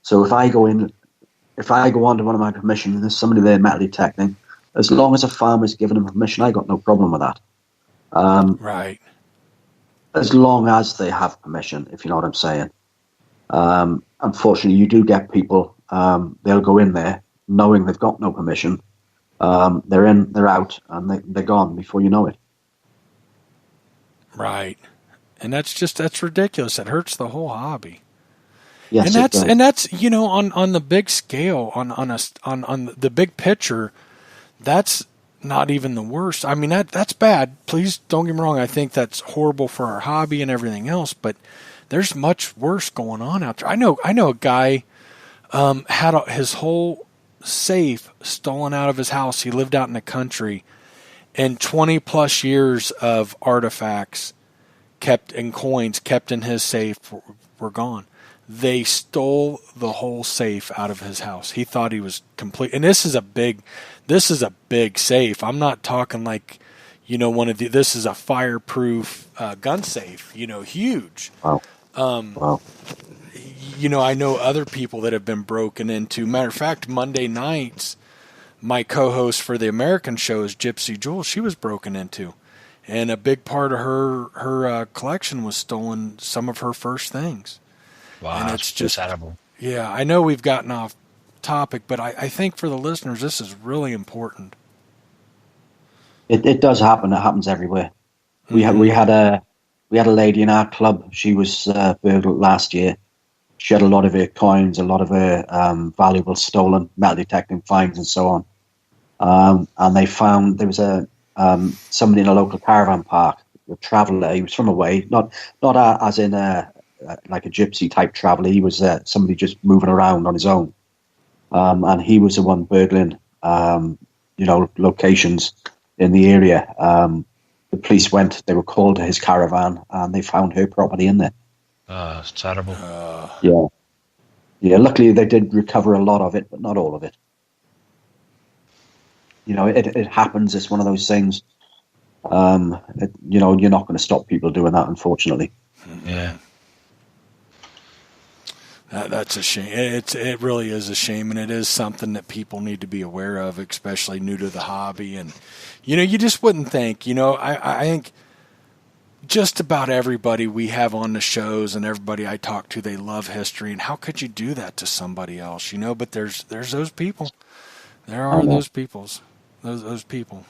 So if I go onto one of my permission and there's somebody there metal detecting, as long as a farmer's given them permission, I got no problem with that.
Right.
As long as they have permission, if you know what I'm saying. Unfortunately, you do get people, they'll go in there knowing they've got no permission. They're in, they're out, and they're gone before you know it.
Right. And that's ridiculous. It hurts the whole hobby.
Yes,
and that's on the big scale, on the big picture, that's not even the worst. I mean, that's bad. Please don't get me wrong. I think that's horrible for our hobby and everything else, but there's much worse going on out there. I know a guy had his whole safe stolen out of his house. He lived out in the country, and 20 plus years of artifacts kept in coins kept in his safe were gone. They stole the whole safe out of his house. He thought he was complete. And this is a big safe. I'm not talking like, this is a fireproof gun safe, huge.
Wow. Wow.
I know other people that have been broken into. Matter of fact, Monday nights, my co-host for the American show is Gypsy Jewel. She was broken into. And a big part of her collection was stolen, some of her first things.
Wow,
and
it's just terrible.
Yeah, I know we've gotten off topic, but I think for the listeners, this is really important.
It does happen. It happens everywhere. Mm-hmm. We had we had a lady in our club. She was burgled last year. She had a lot of her coins, a lot of her valuables stolen, metal detecting fines, and so on. And they found there was somebody in a local caravan park, a traveller. He was from away, not as in like a gypsy type traveller. He was somebody just moving around on his own, and he was the one burgling, locations in the area. The police went. They were called to his caravan, and they found her property in there.
Oh, it's terrible.
Yeah. Luckily, they did recover a lot of it, but not all of it. It happens. It's one of those things. You're not going to stop people doing that, unfortunately.
Yeah.
That's a shame. It really is a shame, and it is something that people need to be aware of, especially new to the hobby. And you just wouldn't think. I think just about everybody we have on the shows and everybody I talk to, they love history. And how could you do that to somebody else? But there's those people. There are those peoples. Those people.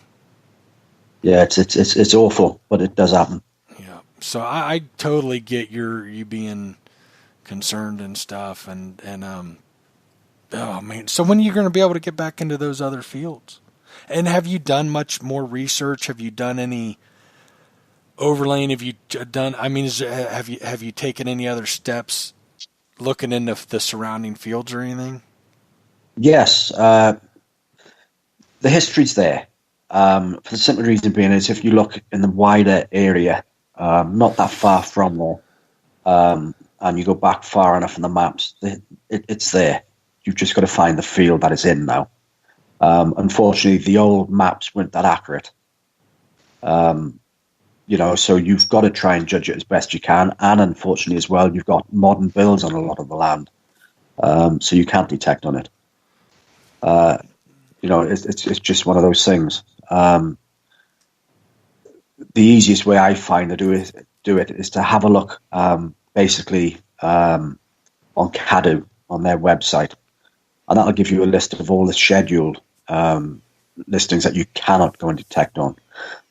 Yeah, it's awful, but it does happen.
Yeah. So I totally get you being concerned and stuff, and oh man. So when are you going to be able to get back into those other fields? And have you done much more research? Have you done any overlaying? Have you done? I mean, have you taken any other steps looking into the surrounding fields or anything?
Yes, the history's there. For the simple reason being is if you look in the wider area, not that far from there, and you go back far enough in the maps, it's there. You've just got to find the field that it's in now. Unfortunately, the old maps weren't that accurate. So you've got to try and judge it as best you can. And unfortunately as well, you've got modern builds on a lot of the land. So you can't detect on it. It's just one of those things. The easiest way I find to do it is to have a look, basically, on CADU, on their website. And that'll give you a list of all the scheduled listings that you cannot go and detect on.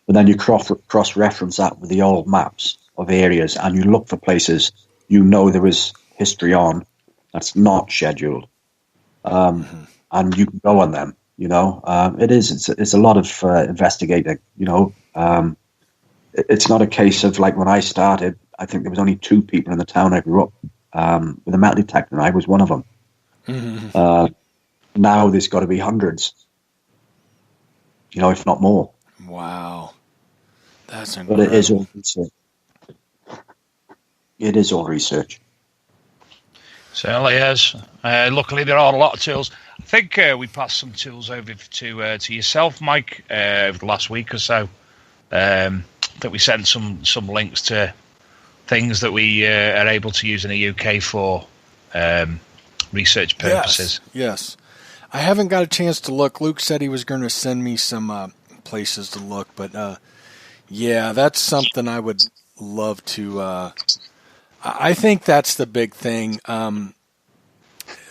But then you cross-reference that with the old maps of areas, and you look for places there is history on that's not scheduled. And you can go on them. It's a lot of investigating. It's not a case of like when I started, I think there was only 2 people in the town I grew up with a metal detector, and I was one of them. Now there's got to be hundreds, if not more.
Wow, that's incredible.
But it is all research. It is all research.
Certainly is. Luckily, there are a lot of tools. I think we passed some tools over to yourself, Mike, over the last week or so. That we sent some links to things that we are able to use in the UK for research purposes.
Yes. I haven't got a chance to look. Luke said he was going to send me some places to look, but that's something I would love to. I think that's the big thing.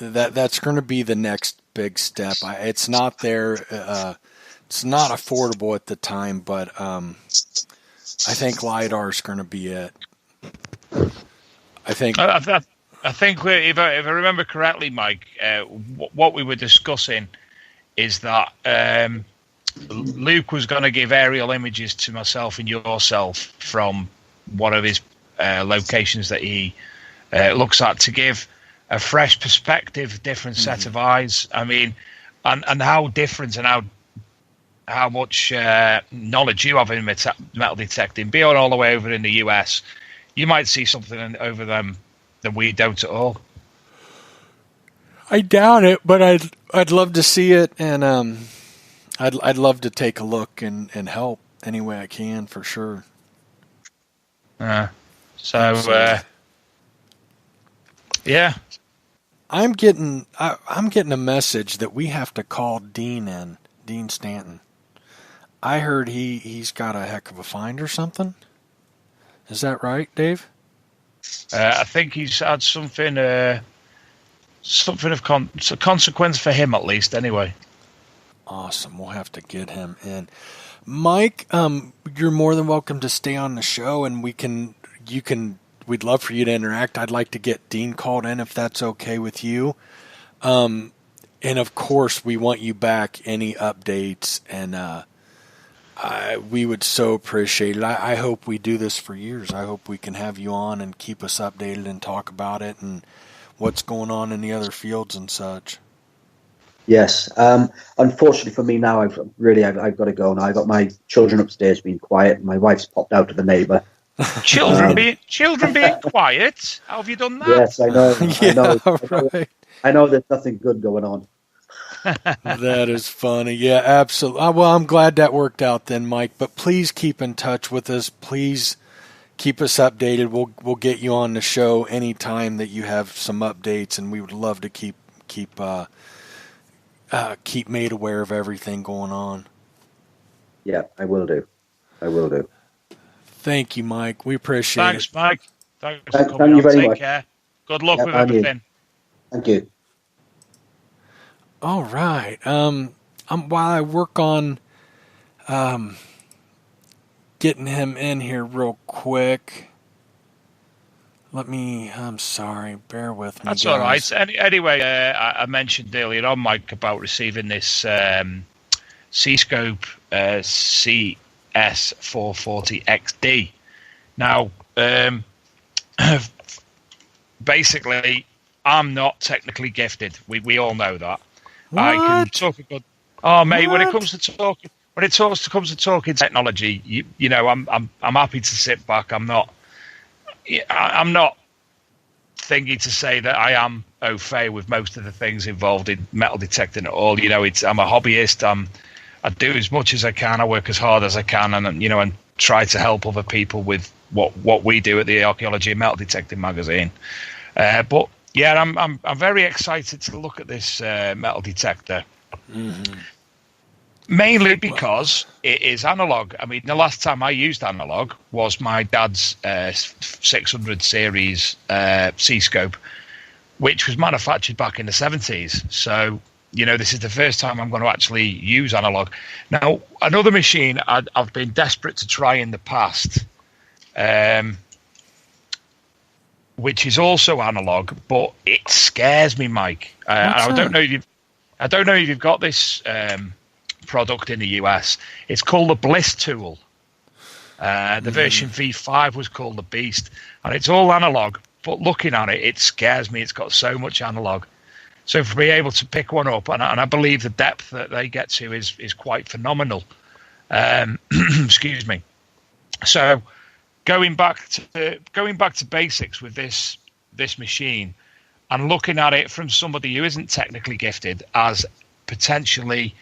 That's going to be the next big step. It's not there. It's not affordable at the time, but I think LiDAR is going to be it. I think if I
remember correctly, Mike, what we were discussing is that Luke was going to give aerial images to myself and yourself from one of his locations that he looks at to give a fresh perspective, different set of eyes. I mean, and how different and how much knowledge you have in metal detecting. Being all the way over in the US, you might see something over them that we don't at all.
I doubt it, but I'd love to see it, and I'd love to take a look and help any way I can, for sure.
Yeah.
I'm getting a message that we have to call Dean Stanton. I heard he's got a heck of a find or something. Is that right, Dave?
I think he's had something of consequence for him, at least, anyway.
Awesome. We'll have to get him in. Mike, you're more than welcome to stay on the show, and we can we'd love for you to interact. I'd like to get Dean called in if that's okay with you. And of course, we want you back. Any updates, and we would so appreciate it. I hope we do this for years. I hope we can have you on and keep us updated and talk about it and what's going on in the other fields and such.
Yes. Unfortunately for me now, I've got to go now. I've got my children upstairs being quiet, and my wife's popped out to the neighbour.
Children being quiet? How have you done that?
Yes, I know.
Right.
I know there's nothing good going on.
That is funny. Yeah, absolutely. Well, I'm glad that worked out then, Mike. But please keep in touch with us. Please keep us updated. We'll get you on the show anytime that you have some updates, and we would love to keep made aware of everything going on.
Yeah, I will do.
Thank you, Mike. We appreciate it.
Thanks, Mike. Thanks for coming
Thank you
on.
very
Take
much.
care. Good luck with everything.
Thank you.
All right. While I work on getting him in here real quick, I'm sorry, bear with me.
That's
guys.
all right. Anyway, I mentioned earlier on, Mike, about receiving this C-Scope CS440XD. Now, basically, I'm not technically gifted. We all know that.
What?
I can talk a good. Oh, mate,
What?
when it comes to talking technology, you know, I'm happy to sit back. I'm not thingy to say that I am au fait with most of the things involved in metal detecting at all. You know, I'm a hobbyist. I do as much as I can. I work as hard as I can, and try to help other people with what we do at the Archaeology and Metal Detecting magazine. But yeah, I'm very excited to look at this metal detector. Mm-hmm. Mainly because it is analog. I mean, the last time I used analog was my dad's 600 series C-Scope, which was manufactured back in the 70s. So, this is the first time I'm going to actually use analog. Now, another machine I've been desperate to try in the past, which is also analog, but it scares me, Mike. I don't know if you've got this product in the US. It's called the Bliss tool. The version V5 was called the Beast, and it's all analog. But looking at it, it scares me. It's got so much analog. So for being able to pick one up, and I believe the depth that they get to is quite phenomenal. Excuse me. So going back to basics with this machine, and looking at it from somebody who isn't technically gifted as potentially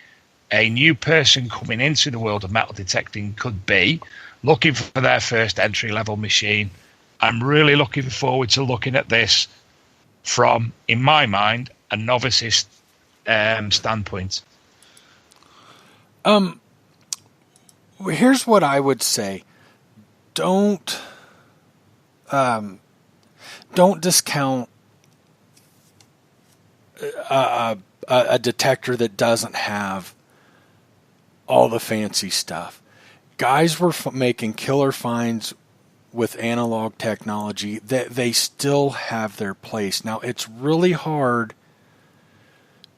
a new person coming into the world of metal detecting could be, looking for their first entry-level machine. I'm really looking forward to looking at this from, in my mind, a novice's standpoint.
Here's what I would say. Don't discount a detector that doesn't have all the fancy stuff. Guys were making killer finds with analog technology that they still have their place. Now, it's really hard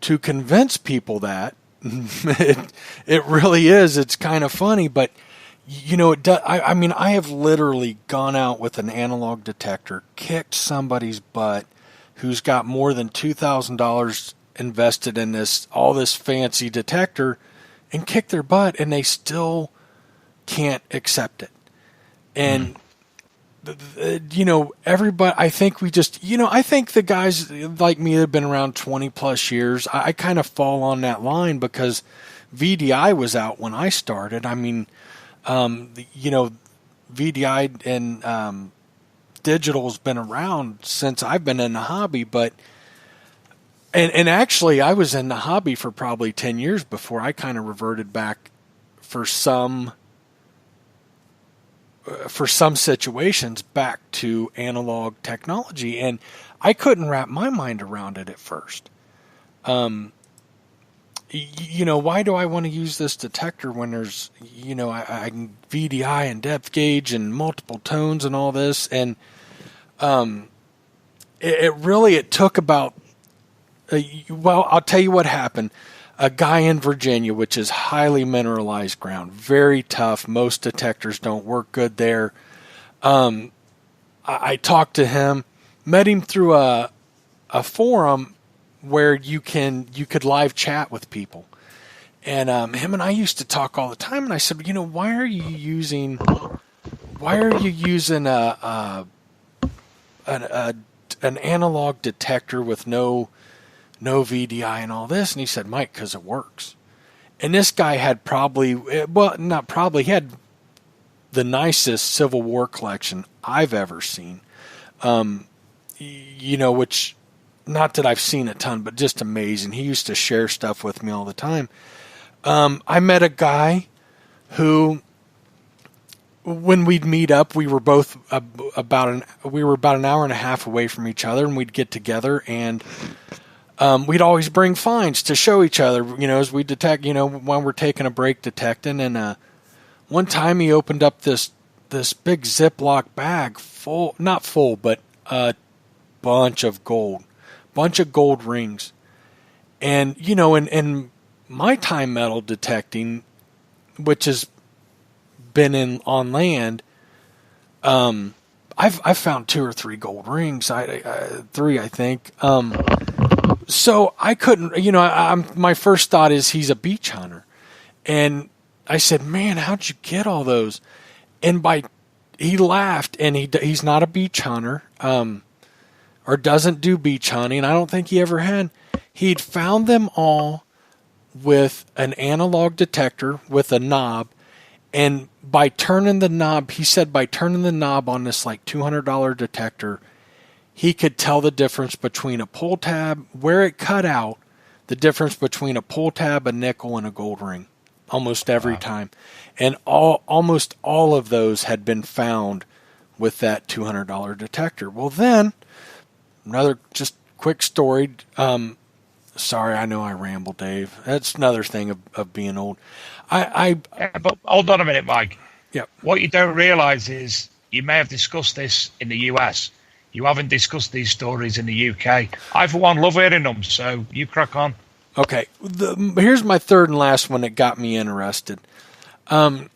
to convince people that. It really is. It's kind of funny, but it does. I mean, I have literally gone out with an analog detector, kicked somebody's butt who's got more than $2,000 invested in all this fancy detector, and kicked their butt, and they still can't accept it. And everybody, I think I think the guys like me that have been around 20 plus years, I kind of fall on that line because VDI was out when I started. I mean, VDI and digital's been around since I've been in the hobby, but and actually I was in the hobby for probably 10 years before I kind of reverted back for some situations back to analog technology, and I couldn't wrap my mind around it at first. why do I want to use this detector when there's, I can VDI and depth gauge and multiple tones and all this. And it took about, I'll tell you what happened. A guy in Virginia, which is highly mineralized ground, very tough. Most detectors don't work good there. I talked to him, met him through a forum where you could live chat with people. And him and I used to talk all the time. And I said, why are you using an analog detector with no VDI and all this? And he said, Mike, because it works. And this guy had he had the nicest Civil War collection I've ever seen. Which, not that I've seen a ton, but just amazing. He used to share stuff with me all the time. I met a guy who, when we'd meet up, we were both about an hour and a half away from each other, and we'd get together, and we'd always bring finds to show each other, as we detect, when we're taking a break detecting. And one time he opened up this big Ziploc bag full, not full, but a bunch of gold rings. And, in my time metal detecting, which has been on land, I've found 2 or 3 gold rings, 3, I think. So I couldn't, my first thought is he's a beach hunter. And I said, man, how'd you get all those? And he laughed, and he's not a beach hunter, or doesn't do beach hunting. I don't think he ever had. He'd found them all with an analog detector with a knob. And by turning the knob on this like $200 detector, he could tell the difference between a pull tab, where it cut out, the difference between a pull tab, a nickel, and a gold ring, almost every time. And almost all of those had been found with that $200 detector. Well, then, another just quick story. Sorry, I know I ramble, Dave. That's another thing of being old.
But hold on a minute, Mike.
Yeah.
What you don't realize is you may have discussed this in the US. You haven't discussed these stories in the UK. I, for one, love hearing them, so you crack on.
Okay. Here's my third and last one that got me interested. I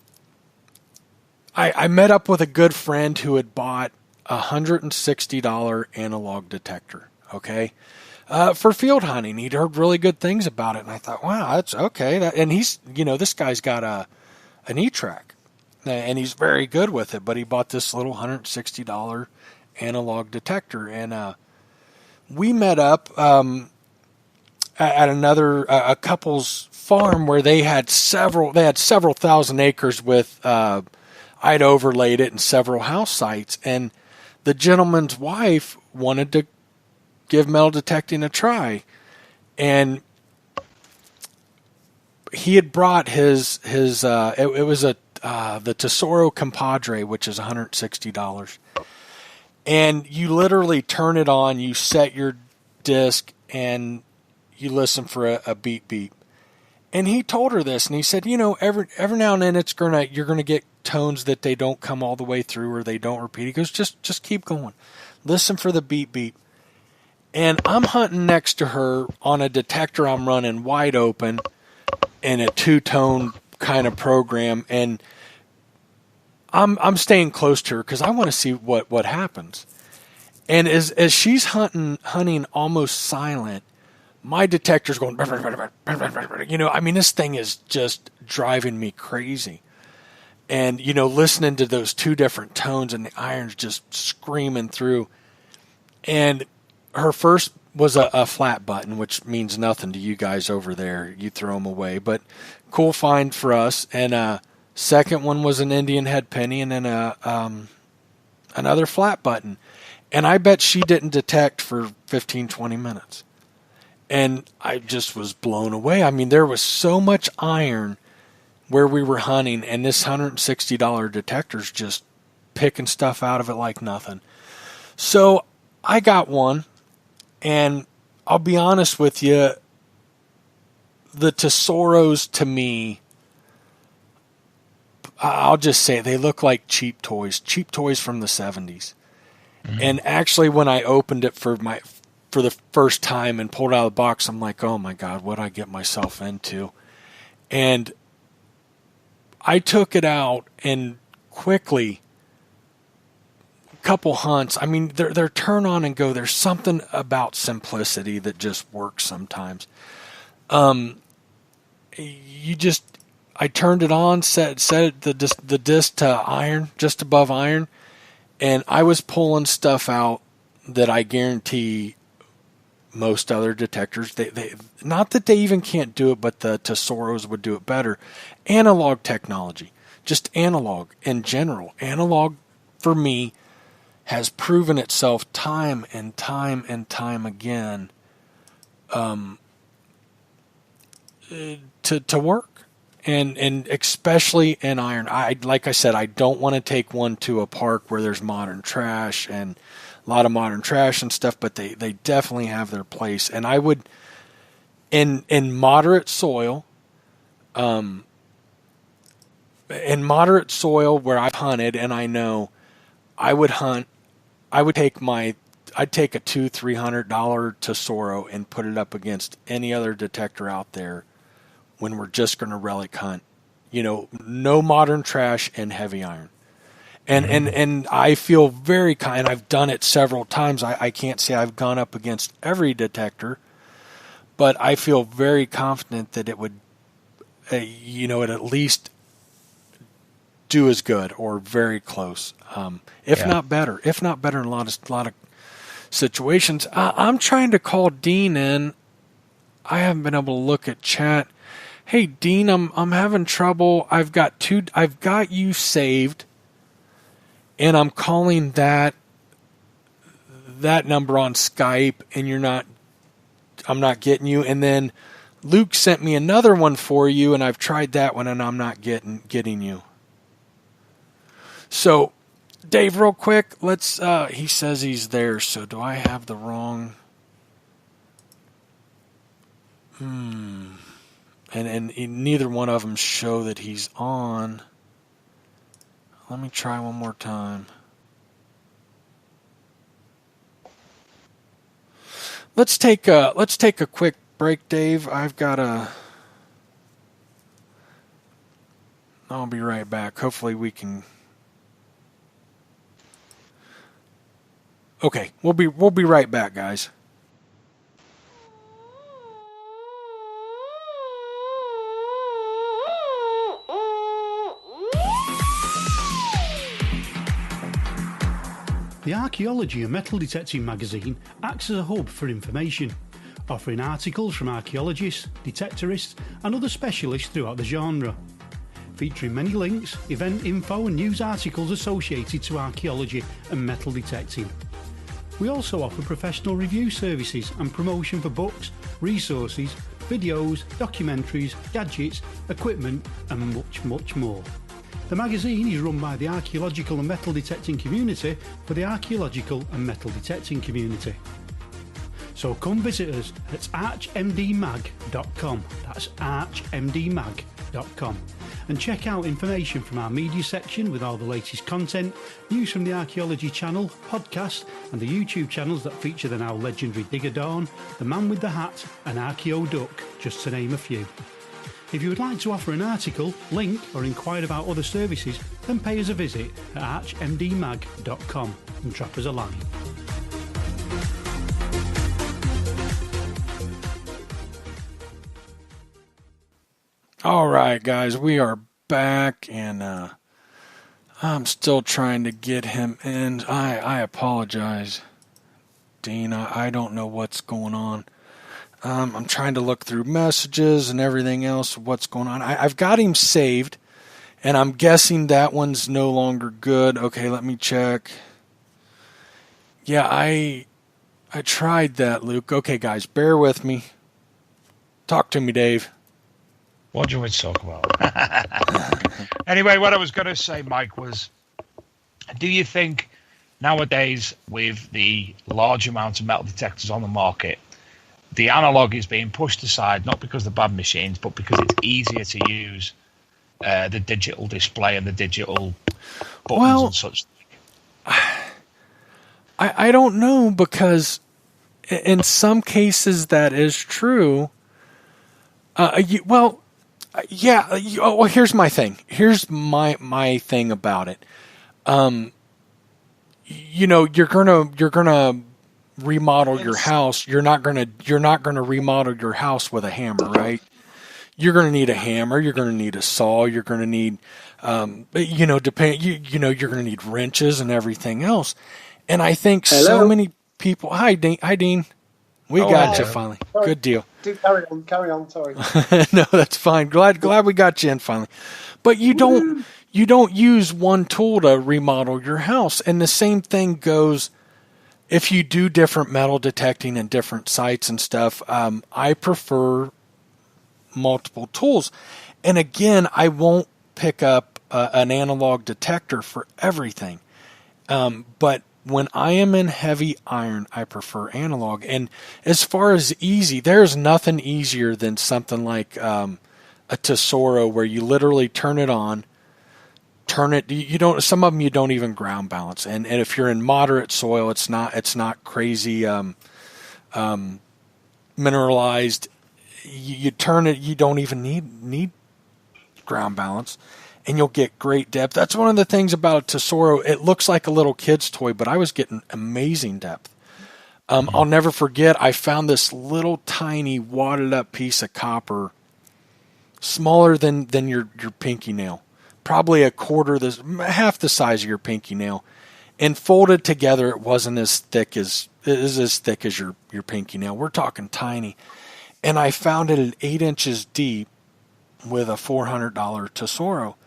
met up with a good friend who had bought a $160 analog detector, okay, for field hunting. He'd heard really good things about it, and I thought, wow, that's okay. And he's, this guy's got an E-Track, and he's very good with it, but he bought this little $160 analog detector, and we met up at a couple's farm where they had several thousand acres with I'd overlaid it in several house sites, and the gentleman's wife wanted to give metal detecting a try, and he had brought his it was the Tesoro Compadre, which is $160. And you literally turn it on, you set your disc, and you listen for a beep beep. And he told her this, and he said, every now and then you're gonna get tones that they don't come all the way through or they don't repeat. He goes, just keep going, listen for the beep beep. And I'm hunting next to her on a detector I'm running wide open in a 2-tone kind of program, and I'm staying close to her because I want to see what happens. And as she's hunting almost silent, my detector's going, this thing is just driving me crazy. And, listening to those 2 different tones and the irons just screaming through. And her first was a flat button, which means nothing to you guys over there. You throw them away, but cool find for us. And second one was an Indian head penny, and then another flat button. And I bet she didn't detect for 15, 20 minutes. And I just was blown away. I mean, there was so much iron where we were hunting, and this $160 detector's just picking stuff out of it like nothing. So I got one, and I'll be honest with you, the Tesoros, to me, I'll just say they look like cheap toys from the 70s. Mm-hmm. And actually, when I opened it for the first time and pulled it out of the box, I'm like, oh my God, what did I get myself into? And I took it out and quickly, a couple hunts, I mean, they're turn on and go. There's something about simplicity that just works sometimes. I turned it on, set the disc to iron, just above iron, and I was pulling stuff out that I guarantee most other detectors, they not that they even can't do it, but the Tesoros would do it better. Analog technology, just analog in general. Analog, for me, has proven itself time and time and time again to work. And especially in iron. Like I said, I don't want to take one to a park where there's modern trash and a lot of modern trash and stuff, but they definitely have their place. And I would, in moderate soil, where I've hunted and I know, I'd take a $200-$300 Tesoro and put it up against any other detector out there when we're just going to relic hunt. No modern trash and heavy iron. And I feel very kind. I've done it several times. I can't say I've gone up against every detector, but I feel very confident that it would, it at least do as good or very close, if not better in a lot of situations. I'm trying to call Dean in. I haven't been able to look at chat. Hey Dean, I'm having trouble. I've got you saved, and I'm calling that number on Skype, and I'm not getting you. And then Luke sent me another one for you, and I've tried that one, and I'm not getting you. So, Dave, real quick, let's. He says he's there. So, do I have the wrong? And neither one of them show that he's on. Let me try one more time. Let's take a quick break, Dave. I'll be right back. Hopefully we can. Okay, we'll be right back, guys.
The Archaeology and Metal Detecting magazine acts as a hub for information, offering articles from archaeologists, detectorists and other specialists throughout the genre, featuring many links, event info and news articles associated to archaeology and metal detecting. We also offer professional review services and promotion for books, resources, videos, documentaries, gadgets, equipment and much, much more. The magazine is run by the archaeological and metal detecting community for the archaeological and metal detecting community. So come visit us at archmdmag.com, that's archmdmag.com, and check out information from our media section with all the latest content, news from the Archaeology Channel, podcast and the YouTube channels that feature the now legendary Digger Dawn, The Man with the Hat and Archeo Duck, just to name a few. If you would like to offer an article, link or inquire about other services, then pay us a visit at archmdmag.com and drop us a line.
All right, guys, we are back, and I'm still trying to get him in. I apologize, Dean. I don't know what's going on. I'm trying to look through messages and everything else, what's going on. I've got him saved, and I'm guessing that one's no longer good. Okay, let me check. Yeah, I tried that, Luke. Okay, guys, bear with me. Talk to me, Dave.
What do you want to talk about? Anyway, what I was going to say, Mike, was, do you think nowadays with the large amount of metal detectors on the market the analog is being pushed aside, not because they're bad machines, but because it's easier to use the digital display and the digital buttons and such.
I don't know, because in some cases that is true. Here's my thing. Here's my thing about it. You're gonna remodel your house. You're not gonna remodel your house with a hammer, right? You're gonna need a hammer. You're gonna need a saw. You're gonna need, you're gonna need wrenches and everything else. And I think so many people. Hi, Dean. We got you finally.
Sorry.
Good deal.
Do carry on. Sorry.
No, that's fine. Glad we got you in finally. But you don't use one tool to remodel your house. And the same thing goes if you do different metal detecting and different sites and stuff. I prefer multiple tools. And again, I won't pick up an analog detector for everything. But when I am in heavy iron, I prefer analog. And as far as easy, there's nothing easier than something like a Tesoro, where you literally turn it on, turn it. Some of them you don't even ground balance. And if you're in moderate soil, it's not crazy mineralized. You turn it, you don't even need ground balance. And you'll get great depth. That's one of the things about a Tesoro. It looks like a little kid's toy, but I was getting amazing depth. I'll never forget, I found this little tiny wadded up piece of copper, smaller than your pinky nail, probably half the size of your pinky nail, and folded together. It wasn't as thick as your pinky nail. We're talking tiny. And I found it at 8 inches deep with a $400 Tesoro.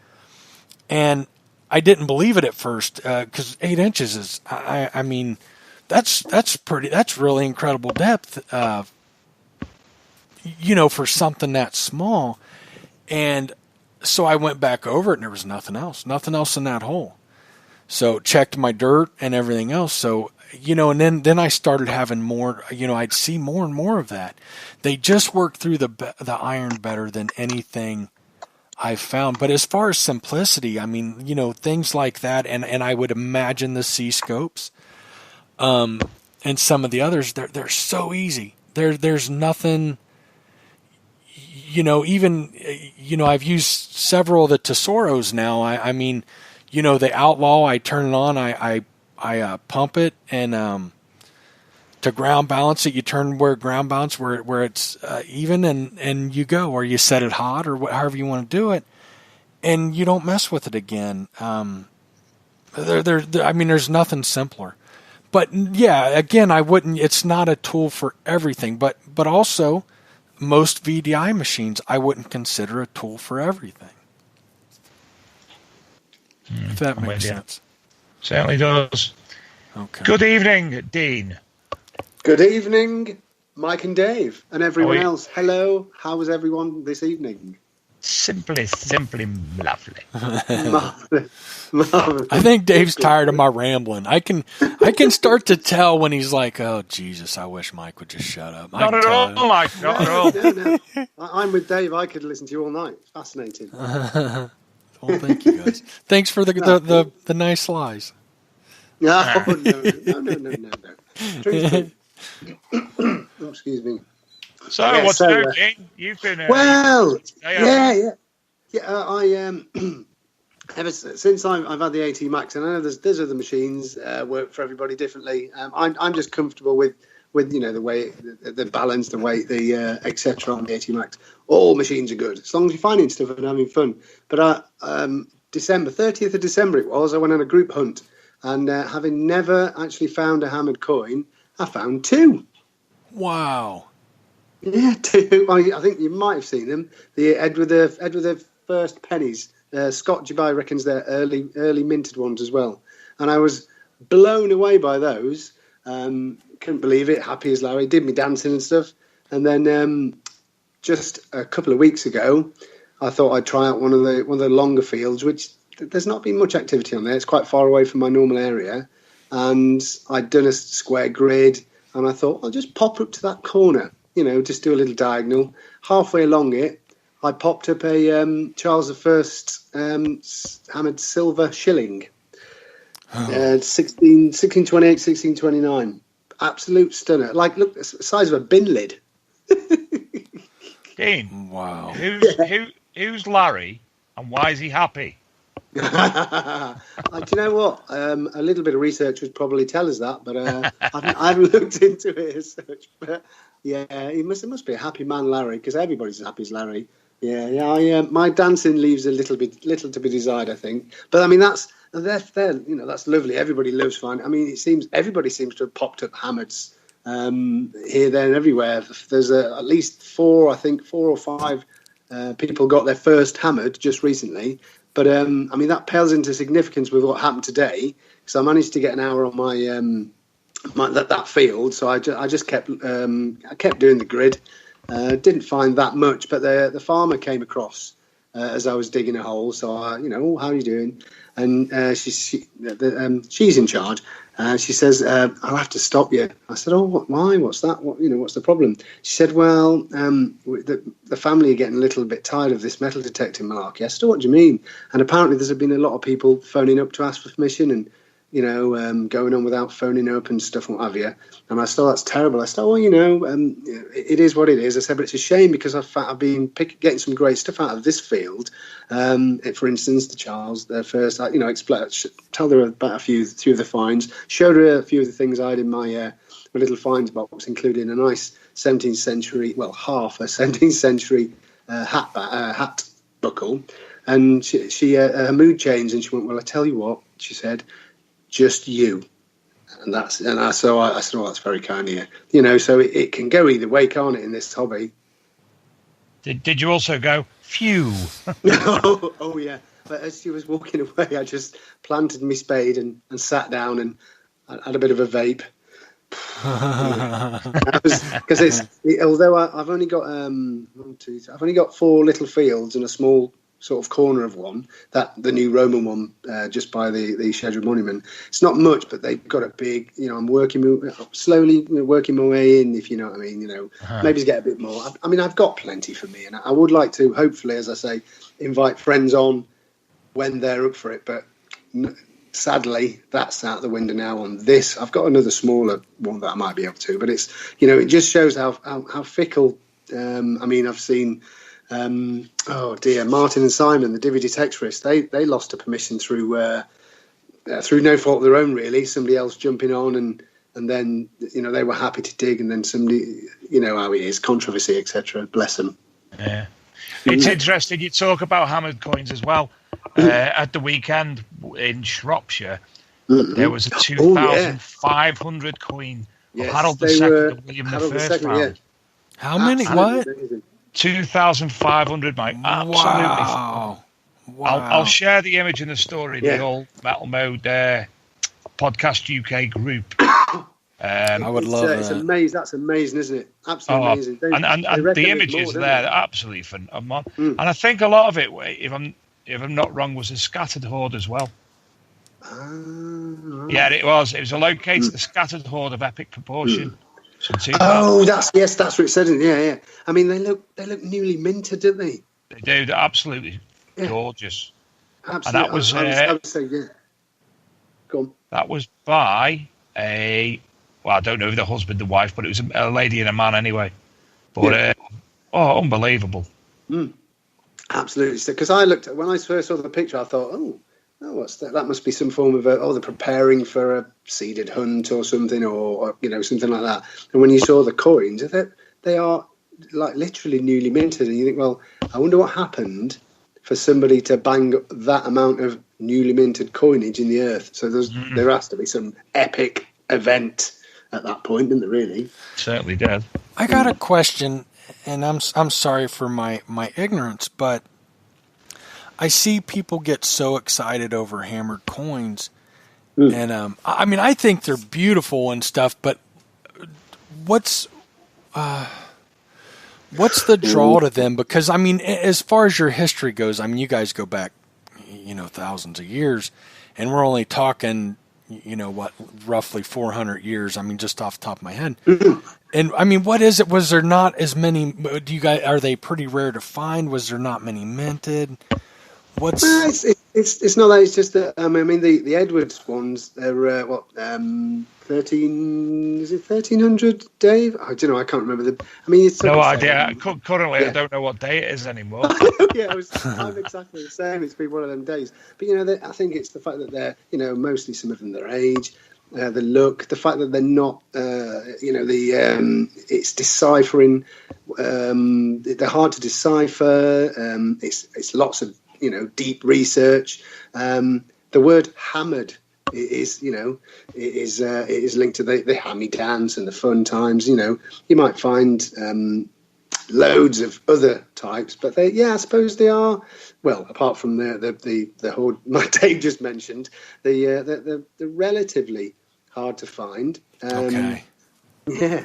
And I didn't believe it at first, because 8 inches is, I mean, that's really incredible depth, for something that small. And so I went back over it, and there was nothing else in that hole. So checked my dirt and everything else. So, and then I started having more, I'd see more and more of that. They just work through the iron better than anything I've found. But as far as simplicity, I mean, things like that, and I would imagine the C-scopes, and some of the others, they're so easy. There's nothing, even, I've used several of the Tesoros now. I mean, the Outlaw, I turn it on, I pump it, and to ground balance it, you turn ground balance where it's even, and you go, or you set it hot, or however you want to do it, and you don't mess with it again. There's nothing simpler. But yeah, again, it's not a tool for everything, but also most VDI machines I wouldn't consider a tool for everything. If that makes sense.
Certainly does.
Okay.
Good evening, Dean.
Good evening, Mike and Dave, and everyone else. Hello, how was everyone this evening?
Simply lovely.
Marvelous.
I think Dave's tired of my rambling. I can start to tell when he's like, "Oh Jesus, I wish Mike would just shut up."
Not at all, Mike. Not at all.
No. I'm with Dave. I could listen to you all night. Fascinating.
Well, thank you guys. Thanks for the nice lies.
No. Oh, excuse me.
So, what's new, Dean? You've been...
I ever since I've had the AT Max, and I know there's other machines work for everybody differently. I'm just comfortable with the way, the balance, the weight, the etc. on the AT Max. All machines are good as long as you're finding stuff and having fun. But December 30th of December it was, I went on a group hunt, and having never actually found a hammered coin, I found two.
Wow.
Yeah, two. I think you might have seen them. The Edward the First pennies. Scott Dubai reckons they're early minted ones as well. And I was blown away by those. Couldn't believe it. Happy as Larry. Did me dancing and stuff. And then just a couple of weeks ago, I thought I'd try out one of the longer fields, which there's not been much activity on there. It's quite far away from my normal area. And I'd done a square grid, and I thought I'll just pop up to that corner. just do a little diagonal. Halfway along it, I popped up a Charles I hammered silver shilling. 1628, 1629. Absolute stunner. Like, look, the size of a bin lid.
Dean,
wow.
Who's Larry, and why is he happy?
Do you know what? A little bit of research would probably tell us that, but I haven't looked into it as such. But yeah, it must be a happy man, Larry, because everybody's as happy as Larry. Yeah. My dancing leaves a little to be desired, I think. But I mean, that's lovely. Everybody loves fine. I mean, everybody seems to have popped up hammers here, there, and everywhere. There's at least four or five people got their first hammered just recently. But I mean, that pales into significance with what happened today, because I managed to get an hour on my that field. So I just kept doing the grid. Didn't find that much, but the farmer came across as I was digging a hole. So how are you doing? And she's in charge. She says, I'll have to stop you. I said, why? What's that? What's the problem? She said, well, the family are getting a little bit tired of this metal detecting malarkey. I said, what do you mean? And apparently there's been a lot of people phoning up to ask for permission and, going on without phoning up and stuff and what have you. And I said, that's terrible. I said, it is what it is. I said, but it's a shame because I've been getting some great stuff out of this field. For instance, the Charles, their first, tell her about a few of the finds, showed her a few of the things I had in my little finds box, including a nice 17th century, half a 17th century hat buckle. And she her mood changed and she went, well, I tell you what, she said, just you. I said, well, that's very kind of you. So it can go either way, can't it, in this hobby?
Did you also go, phew?
oh, yeah. But as she was walking away, I just planted my spade and sat down and I had a bit of a vape. Because although I've only got I've only got 4 little fields and a small sort of corner of one, that the new Roman one just by the scheduled monument. It's not much, but they've got a big, I'm slowly working my way in, if you know what I mean, maybe to get a bit more. I mean, I've got plenty for me, and I would like to, hopefully, as I say, invite friends on when they're up for it, but sadly, that's out the window now on this. I've got another smaller one that I might be able to, but it's, it just shows how fickle, I mean, I've seen... Martin and Simon, the divvy detectorists, they lost a permission through no fault of their own, really. Somebody else jumping on and then they were happy to dig, and then somebody, how it is, controversy, etc. Bless them.
Yeah, it's interesting. You talk about hammered coins as well. At the weekend in Shropshire, there was a 2,500 coin of Harold II and William I found.
Yeah.
How many? What?
Amazing.
2,500, mate. Absolutely.
Wow.
I'll share the image in the story, the Old Metal Mode Podcast UK group.
I would love that.
It's amazing. That's amazing, isn't it? Absolutely amazing.
And the images there, they're absolutely phenomenal. And I think a lot of it, if I'm not wrong, was a scattered hoard as well.
Right.
Yeah, it was. It was located a scattered hoard of epic proportion.
That's what it said. Yeah. I mean, they look newly minted, don't they?
They do. They're absolutely gorgeous.
Absolutely.
And that was.
I would say, yeah. Go on.
That was by I don't know if the husband, the wife, but it was a lady and a man anyway. But unbelievable.
Absolutely. Because I looked when I first saw the picture, I thought, what's that? That must be some form of they're preparing for a seeded hunt or something, or something like that. And when you saw the coins, they are like literally newly minted, and you think, well, I wonder what happened for somebody to bang that amount of newly minted coinage in the earth. So there has to be some epic event at that point, isn't there? Really,
certainly did.
I got a question, and I'm sorry for my ignorance, but I see people get so excited over hammered coins, and I mean, I think they're beautiful and stuff. But what's the draw to them? Because I mean, as far as your history goes, I mean, you guys go back, thousands of years, and we're only talking, roughly 400 years. I mean, just off the top of my head, And I mean, what is it? Was there not as many? Do you guys, are they pretty rare to find? Was there not many minted? What's
it's not that. It's just that I mean the Edwards ones. They're 13. Is it 1300, Dave? I don't know. I can't remember the. I mean, it's
no idea. Currently, I don't know what day it is anymore.
Yeah, I'm exactly the same. It's been one of them days. But I think it's the fact that they're mostly some of them their age. The look, the fact that they're not, it's deciphering. They're hard to decipher. It's lots of deep research. The word hammered is linked to the hammy dance and the fun times. You might find loads of other types, but I suppose they are. Well, apart from the whole Dave just mentioned, they're relatively hard to find.
Okay.
Yeah.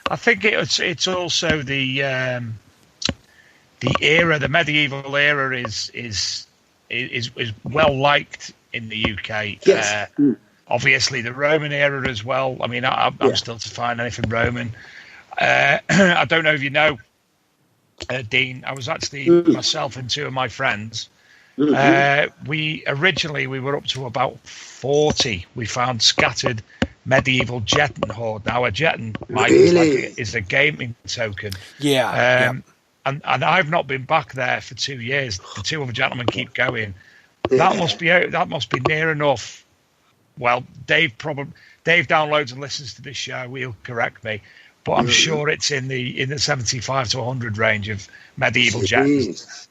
I think it's also the era, the medieval era is well liked in the UK.
Yes.
Obviously, the Roman era as well. I mean, I'm still to find anything Roman. I don't know if you know, Dean. I was actually myself and two of my friends. We were up to about 40. We found scattered medieval jetton hoard. Now a jetton, Mike, is a gaming token.
Yeah.
And I've not been back there for 2 years. The two other gentlemen keep going. That must be near enough. Well, Dave downloads and listens to this show. He'll correct me, but I'm sure it's in the 75 to 100 range of medieval jettons.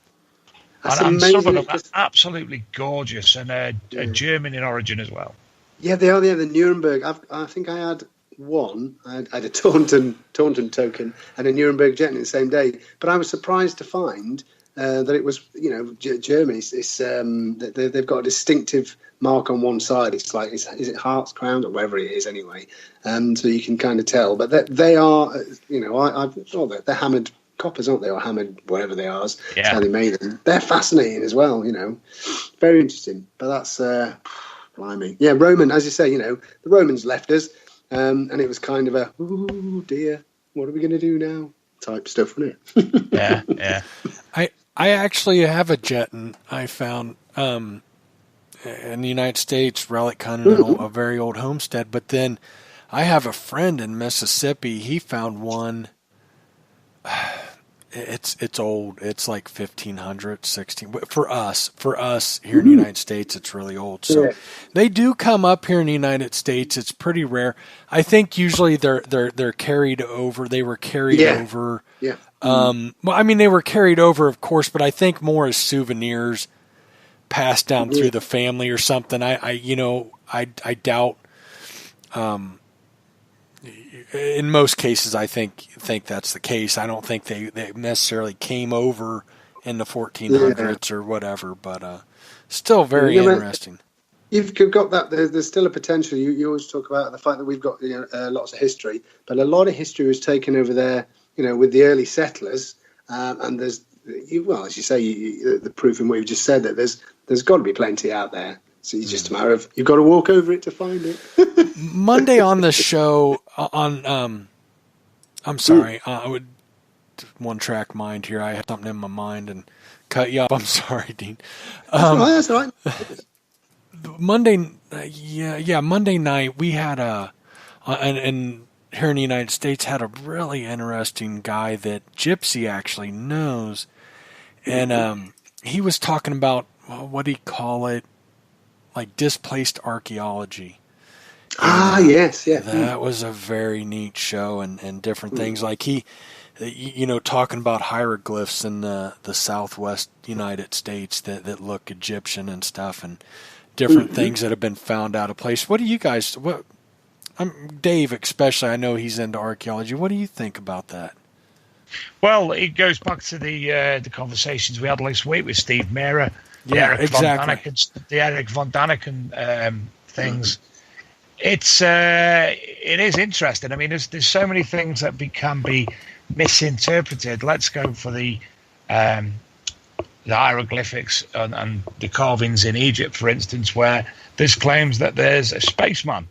And some of them are absolutely gorgeous and German in origin as well.
Yeah, they are. The Nuremberg. I think I had one. I had a Taunton token and a Nuremberg jetton in the same day. But I was surprised to find that it was, Germany. It's they've got a distinctive mark on one side. It's like, is it Heart's Crown or whatever it is anyway. So you can kind of tell. But they are, they're hammered coppers, aren't they, or hammered whatever they are. That's how they made them. They're fascinating as well. Very interesting. But that's blimey. Yeah, Roman, as you say, the Romans left us, and it was kind of a, ooh dear, what are we going to do now type stuff, wasn't it?
Yeah.
I actually have a jetton I found in the United States, Relic Continental, a very old homestead. But then I have a friend in Mississippi. He found one. It's old. It's like 1500, 16. For us here in the United States, it's really old. So they do come up here in the United States. It's pretty rare. I think usually they're carried over. They were carried over.
Yeah.
Well, I mean, they were carried over, of course, but I think more as souvenirs passed down through the family or something. I doubt. In most cases, I think that's the case. I don't think they necessarily came over in the 1400s or whatever, but still very interesting.
You've got that. There's still a potential. You always talk about the fact that we've got lots of history, but a lot of history was taken over there, with the early settlers. And there's, as you say, the proof in what you've just said, that there's got to be plenty out there. So it's just a matter of, you've got to walk over it to find it.
Monday on the show on, I'm sorry, I would one track mind here. I had something in my mind and cut you off. I'm sorry, Dean.
That's all right.
Monday night we had and here in the United States had a really interesting guy that Gypsy actually knows, and he was talking about what do you call it? Like displaced archaeology.
Yes, yeah.
That was a very neat show and different things. Like he, talking about hieroglyphs in the southwest United States that look Egyptian and stuff, and different things that have been found out of place. What do you guys? Dave especially, I know he's into archaeology. What do you think about that?
Well, it goes back to the conversations we had last week with Steve Mera.
Yeah, exactly.
The Eric von Daniken things. It is interesting. I mean, there's so many things that can be misinterpreted. Let's go for the hieroglyphics and the carvings in Egypt, for instance, where there's claims that there's a spaceman.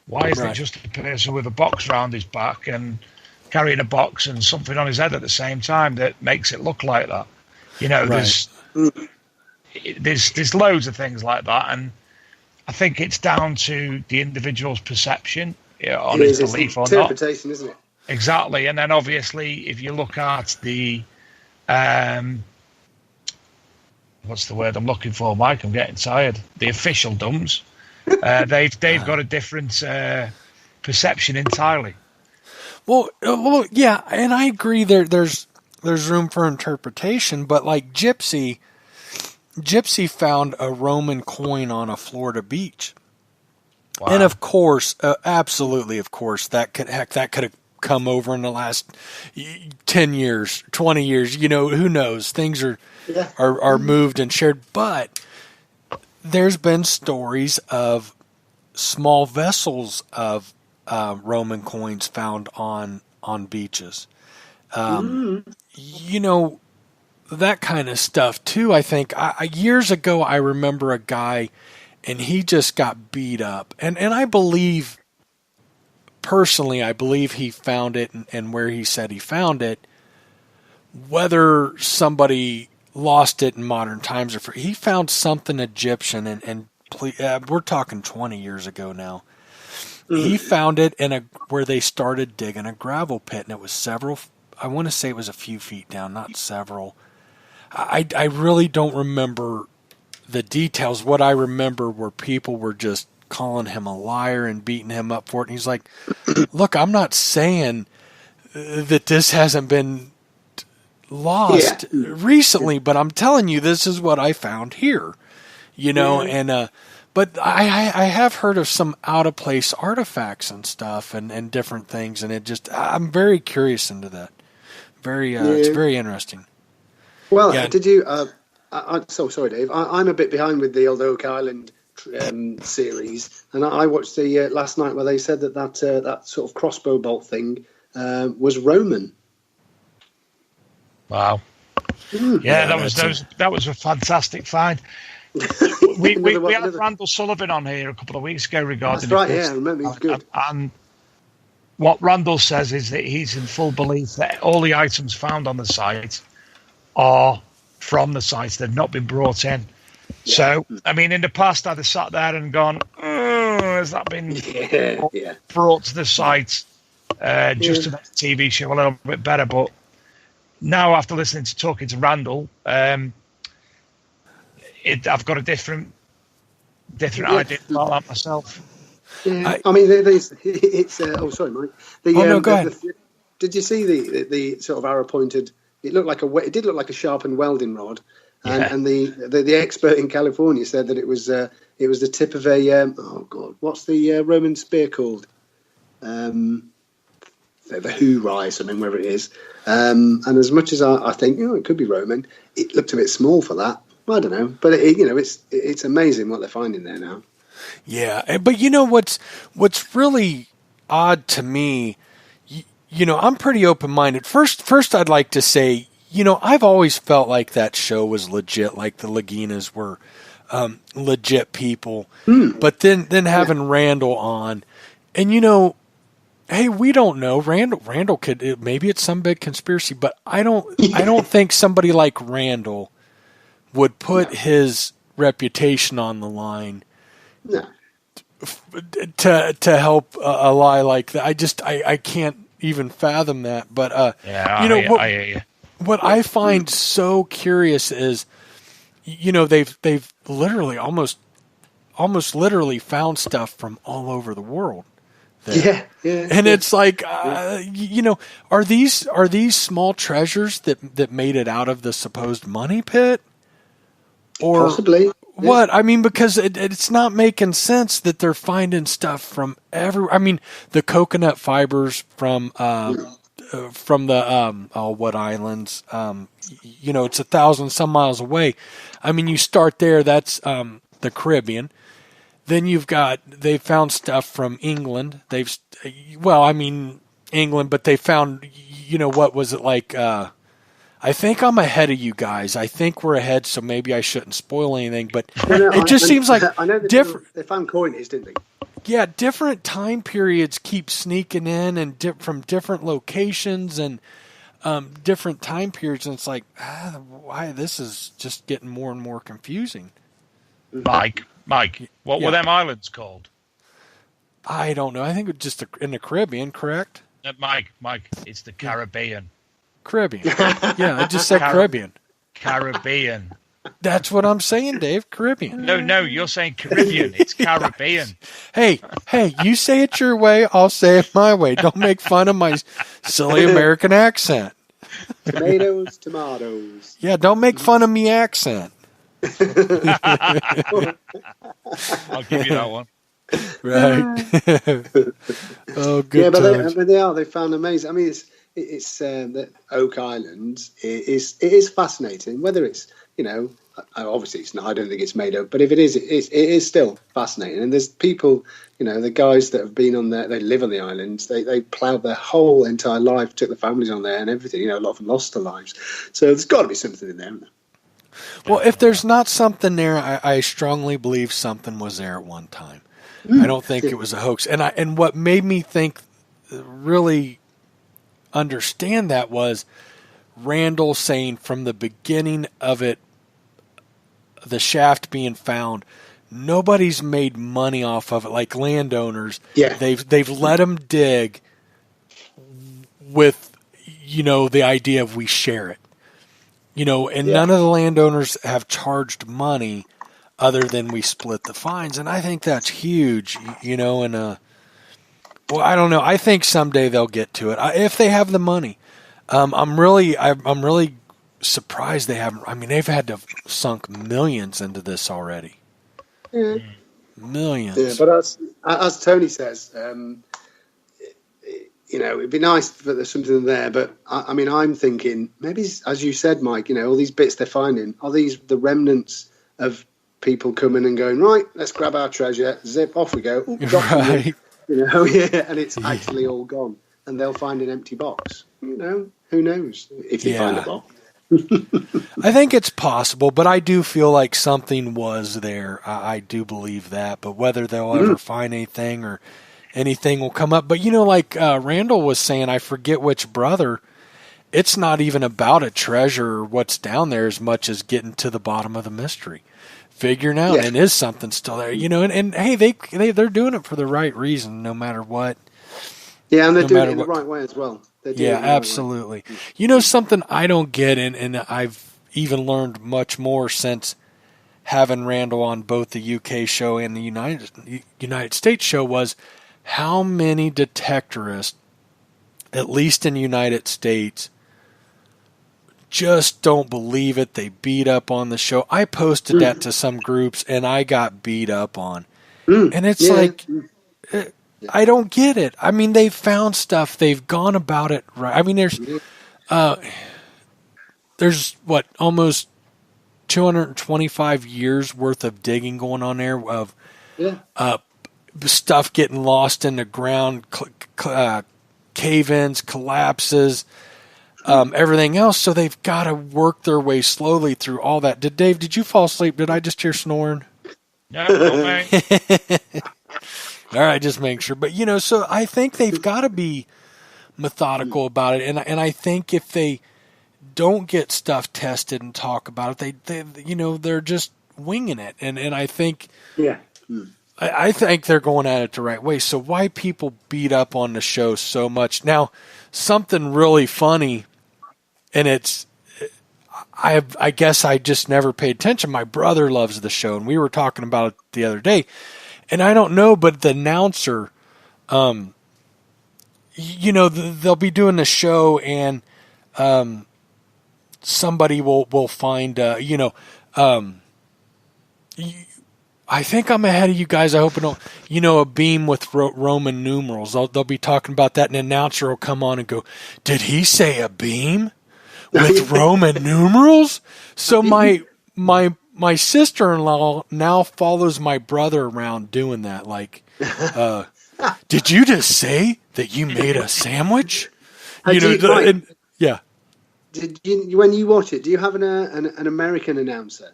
Why is it just a person with a box around his back and carrying a box and something on his head at the same time that makes it look like that. You know,
Right.
there's loads of things like that, and I think it's down to the individual's perception, on his belief or not.
Interpretation, isn't it?
Exactly, and then obviously if you look at the what's the word I'm looking for, Mike? I'm getting tired. The officialdoms, they've got a different perception entirely.
Well, yeah, and I agree. There's room for interpretation, but like Gypsy found a Roman coin on a Florida beach,
Wow.
and of course, absolutely, of course, that could have come over in the last 10 years, 20 years. You know, who knows? Things are moved and shared, but there's been stories of small vessels of Roman coins found on beaches. You know, that kind of stuff too. I think years ago I remember a guy, and he just got beat up, and I believe personally, I believe he found it, and where he said he found it. Whether somebody lost it in modern times or he found something Egyptian, and we're talking 20 years ago now. He found it where they started digging a gravel pit, and it was several. I want to say it was a few feet down, not several. I really don't remember the details. What I remember were people were just calling him a liar and beating him up for it. And he's like, "Look, I'm not saying that this hasn't been lost recently, but I'm telling you, this is what I found here." You know, and but I have heard of some out of place artifacts and stuff and different things, and I'm very curious into that. It's very interesting.
Well, did you? I'm so sorry, Dave. I'm a bit behind with the old Oak Island series, and I watched the last night where they said that sort of crossbow bolt thing was Roman.
Wow. Yeah, that was a fantastic find. we had Randall Sullivan on here a couple of weeks ago regarding.
That's right. Yeah, I remember. He's good.
And what Randall says is that he's in full belief that all the items found on the site are from the site. They've not been brought in. Yeah. So, I mean, in the past, I'd have sat there and gone, has that been brought to the site just to make the TV show a little bit better? But now, after listening to talking to Randall, I've got a different idea about that myself.
Yeah. I mean, it's. Oh, sorry, Mike.
No, go ahead.
Did you see the sort of arrow pointed? It did look like a sharpened welding rod, and the expert in California said that it was the tip of a oh god, what's the Roman spear called? The hoorah, something, wherever it is. And as much as I think it could be Roman, it looked a bit small for that. I don't know, but it's amazing what they're finding there now.
Yeah, but you know what's really odd to me. You know, I'm pretty open-minded. First, I'd like to say, you know, I've always felt like that show was legit, like the Laginas were legit people. But then having Randall on, and you know, hey, we don't know. Randall could, maybe it's some big conspiracy, but I don't think somebody like Randall would put his reputation on the line to help a lie like that. I can't even fathom that. But what I find so curious is, you know, they've literally almost literally found stuff from all over the world. There.
Yeah.
And it's like, you know, are these small treasures that made it out of the supposed money pit? Or
possibly.
What? I mean, because it's not making sense that they're finding stuff from everywhere. I mean, the coconut fibers from the what islands? You know, it's 1,000 some miles away. I mean, you start there. That's the Caribbean. Then they found stuff from England. England, but they found, you know, what was it like? I think I'm ahead of you guys. I think we're ahead, so maybe I shouldn't spoil anything. But it just seems like
I know
different.
They found coinage, didn't they?
yeah, different time periods keep sneaking in and from different locations and different time periods, and it's like, why this is just getting more and more confusing.
Mike, what were them islands called?
I don't know. I think it's just in the Caribbean, correct?
Mike, it's the Caribbean.
Caribbean. Yeah, I just said Caribbean.
Caribbean.
That's what I'm saying, Dave. Caribbean.
No, you're saying Caribbean. It's Caribbean.
Hey, you say it your way, I'll say it my way. Don't make fun of my silly American accent.
Tomatoes.
Yeah, don't make fun of me accent.
I'll give you that one.
Right. Oh, good.
Yeah, but they found amazing. I mean, it's the Oak Island. It is fascinating. Whether it's, obviously it's not. I don't think it's made up. But if it is still fascinating. And there's people, the guys that have been on there. They live on the islands. They ploughed their whole entire life, took the families on there and everything. A lot of them lost their lives. So there's got to be something in there.
Well, if there's not something there, I strongly believe something was there at one time. I don't think it was a hoax. And what made me think, really understand that, was Randall saying from the beginning of it, the shaft being found, nobody's made money off of it, like landowners.
Yeah.
They've let them dig with, the idea of we share it. None of the landowners have charged money other than we split the fines. And I think that's huge, and, well, I don't know. I think someday they'll get to it if they have the money. I'm really surprised they haven't. I mean, they've had to sunk millions into this already.
Yeah.
Millions.
Yeah, but as Tony says, it'd be nice that there's something there. But I mean, I'm thinking maybe, as you said, Mike, all these bits they're finding, are these the remnants of people coming and going, right, let's grab our treasure, zip, off we go. Ooh,
right.
And it's actually all gone. And they'll find an empty box. Who knows if they find a box.
I think it's possible, but I do feel like something was there. I do believe that. But whether they'll ever find anything or anything will come up. But, like Randall was saying, I forget which brother, it's not even about a treasure or what's down there as much as getting to the bottom of the mystery. Figuring out, and is something still there, and hey, they're doing it for the right reason, no matter what.
Yeah, and they're doing it in the right way as well.
Yeah, absolutely. Something I don't get, and I've even learned much more since having Randall on both the UK show and the United States show, was how many detectorists, at least in the United States, just don't believe it. They beat up on the show. I posted that to some groups, and I got beat up on. And it's I don't get it. I mean, they've found stuff. They've gone about it right. I mean, there's what, almost 225 years worth of digging going on there, of stuff getting lost in the ground, cave-ins, collapses, everything else. So they've got to work their way slowly through all that. Dave, did you fall asleep? Did I just hear snoring?
No, okay.
All right, just make sure. But, so I think they've got to be methodical about it. And I think if they don't get stuff tested and talk about it, they're just winging it. And I think I think they're going at it the right way. So why people beat up on the show so much? Now, something really funny, and I guess I just never paid attention. My brother loves the show, and we were talking about it the other day. And I don't know, but the announcer, they'll be doing the show, and somebody will find, I think I'm ahead of you guys. I hope I don't, a beam with Roman numerals. They'll be talking about that, and the announcer will come on and go, "Did he say a beam with Roman numerals?" So my sister-in-law now follows my brother around doing that. Like, did you just say that you made a sandwich? Yeah.
Did you, when you watch it, do you have an American announcer?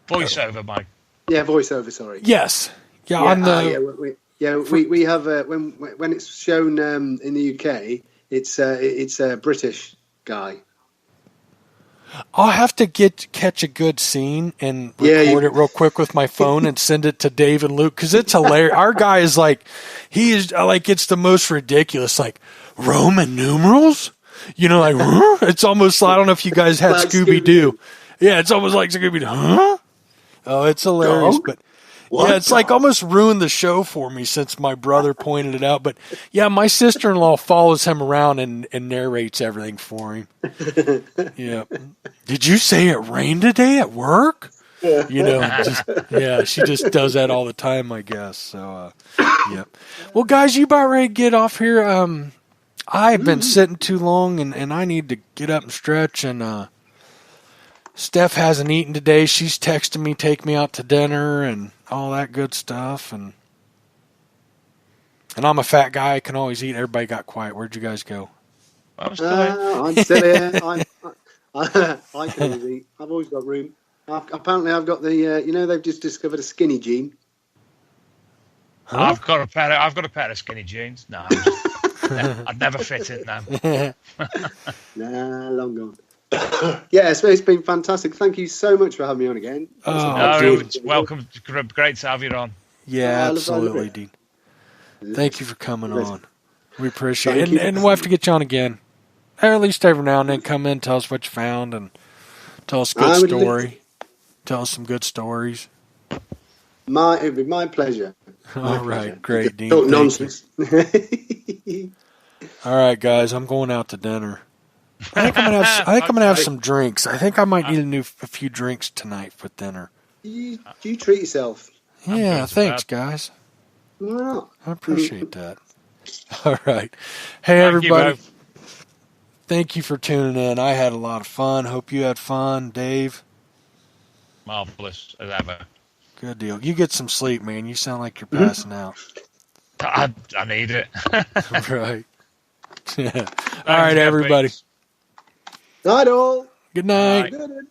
Voiceover, Mike.
Yeah, voiceover. Sorry.
Yes. Yeah.
Yeah,
On the.
we have when it's shown in the UK, it's a British guy.
I'll have to catch a good scene and record it real quick with my phone and send it to Dave and Luke because it's hilarious. Our guy is it's the most ridiculous, like Roman numerals. It's almost, I don't know if you guys had like Scooby-Doo. Yeah, it's almost like Scooby-Doo. Huh? Oh, it's hilarious. But
What?
yeah, it's like almost ruined the show for me since my brother pointed it out. But yeah, my sister-in-law follows him around and narrates everything for him. Yeah. Did you say it rained today at work? She just does that all the time, I guess. So, yeah. Well, guys, you about ready to get off here? I've been sitting too long, and I need to get up and stretch. And Steph hasn't eaten today. She's texting me, take me out to dinner, and all that good stuff. And I'm a fat guy. I can always eat. Everybody got quiet. Where'd you guys go?
I'm still here. I can always eat. I've always got room. Apparently, I've got the. They've just discovered a skinny jean.
Huh? I've got a pair of skinny jeans. No, I'd never fit in them.
Nah, long gone. Yeah, it's been fantastic. Thank you so much for having me on again.
Welcome. Great to have you on.
Yeah, absolutely, Dean. Thank you for coming on. We appreciate it. And we'll have to get you on again. Or at least every now and then come in, tell us what you found, and tell us a good story. Tell us some good stories.
It'd be my pleasure.
All right, great, Dean.
Talk nonsense.
All right, guys, I'm going out to dinner. I think I'm gonna have some drinks. I think I might need a few drinks tonight for dinner.
You treat yourself.
Yeah, thanks, guys.
Well,
I appreciate that. All right. Hey, everybody. Thank you for tuning in. I had a lot of fun. Hope you had fun, Dave.
Marvelous as ever.
Good deal. You get some sleep, man. You sound like you're passing out.
I need it.
Right. All right, everybody.
Night all.
Good night.
Good.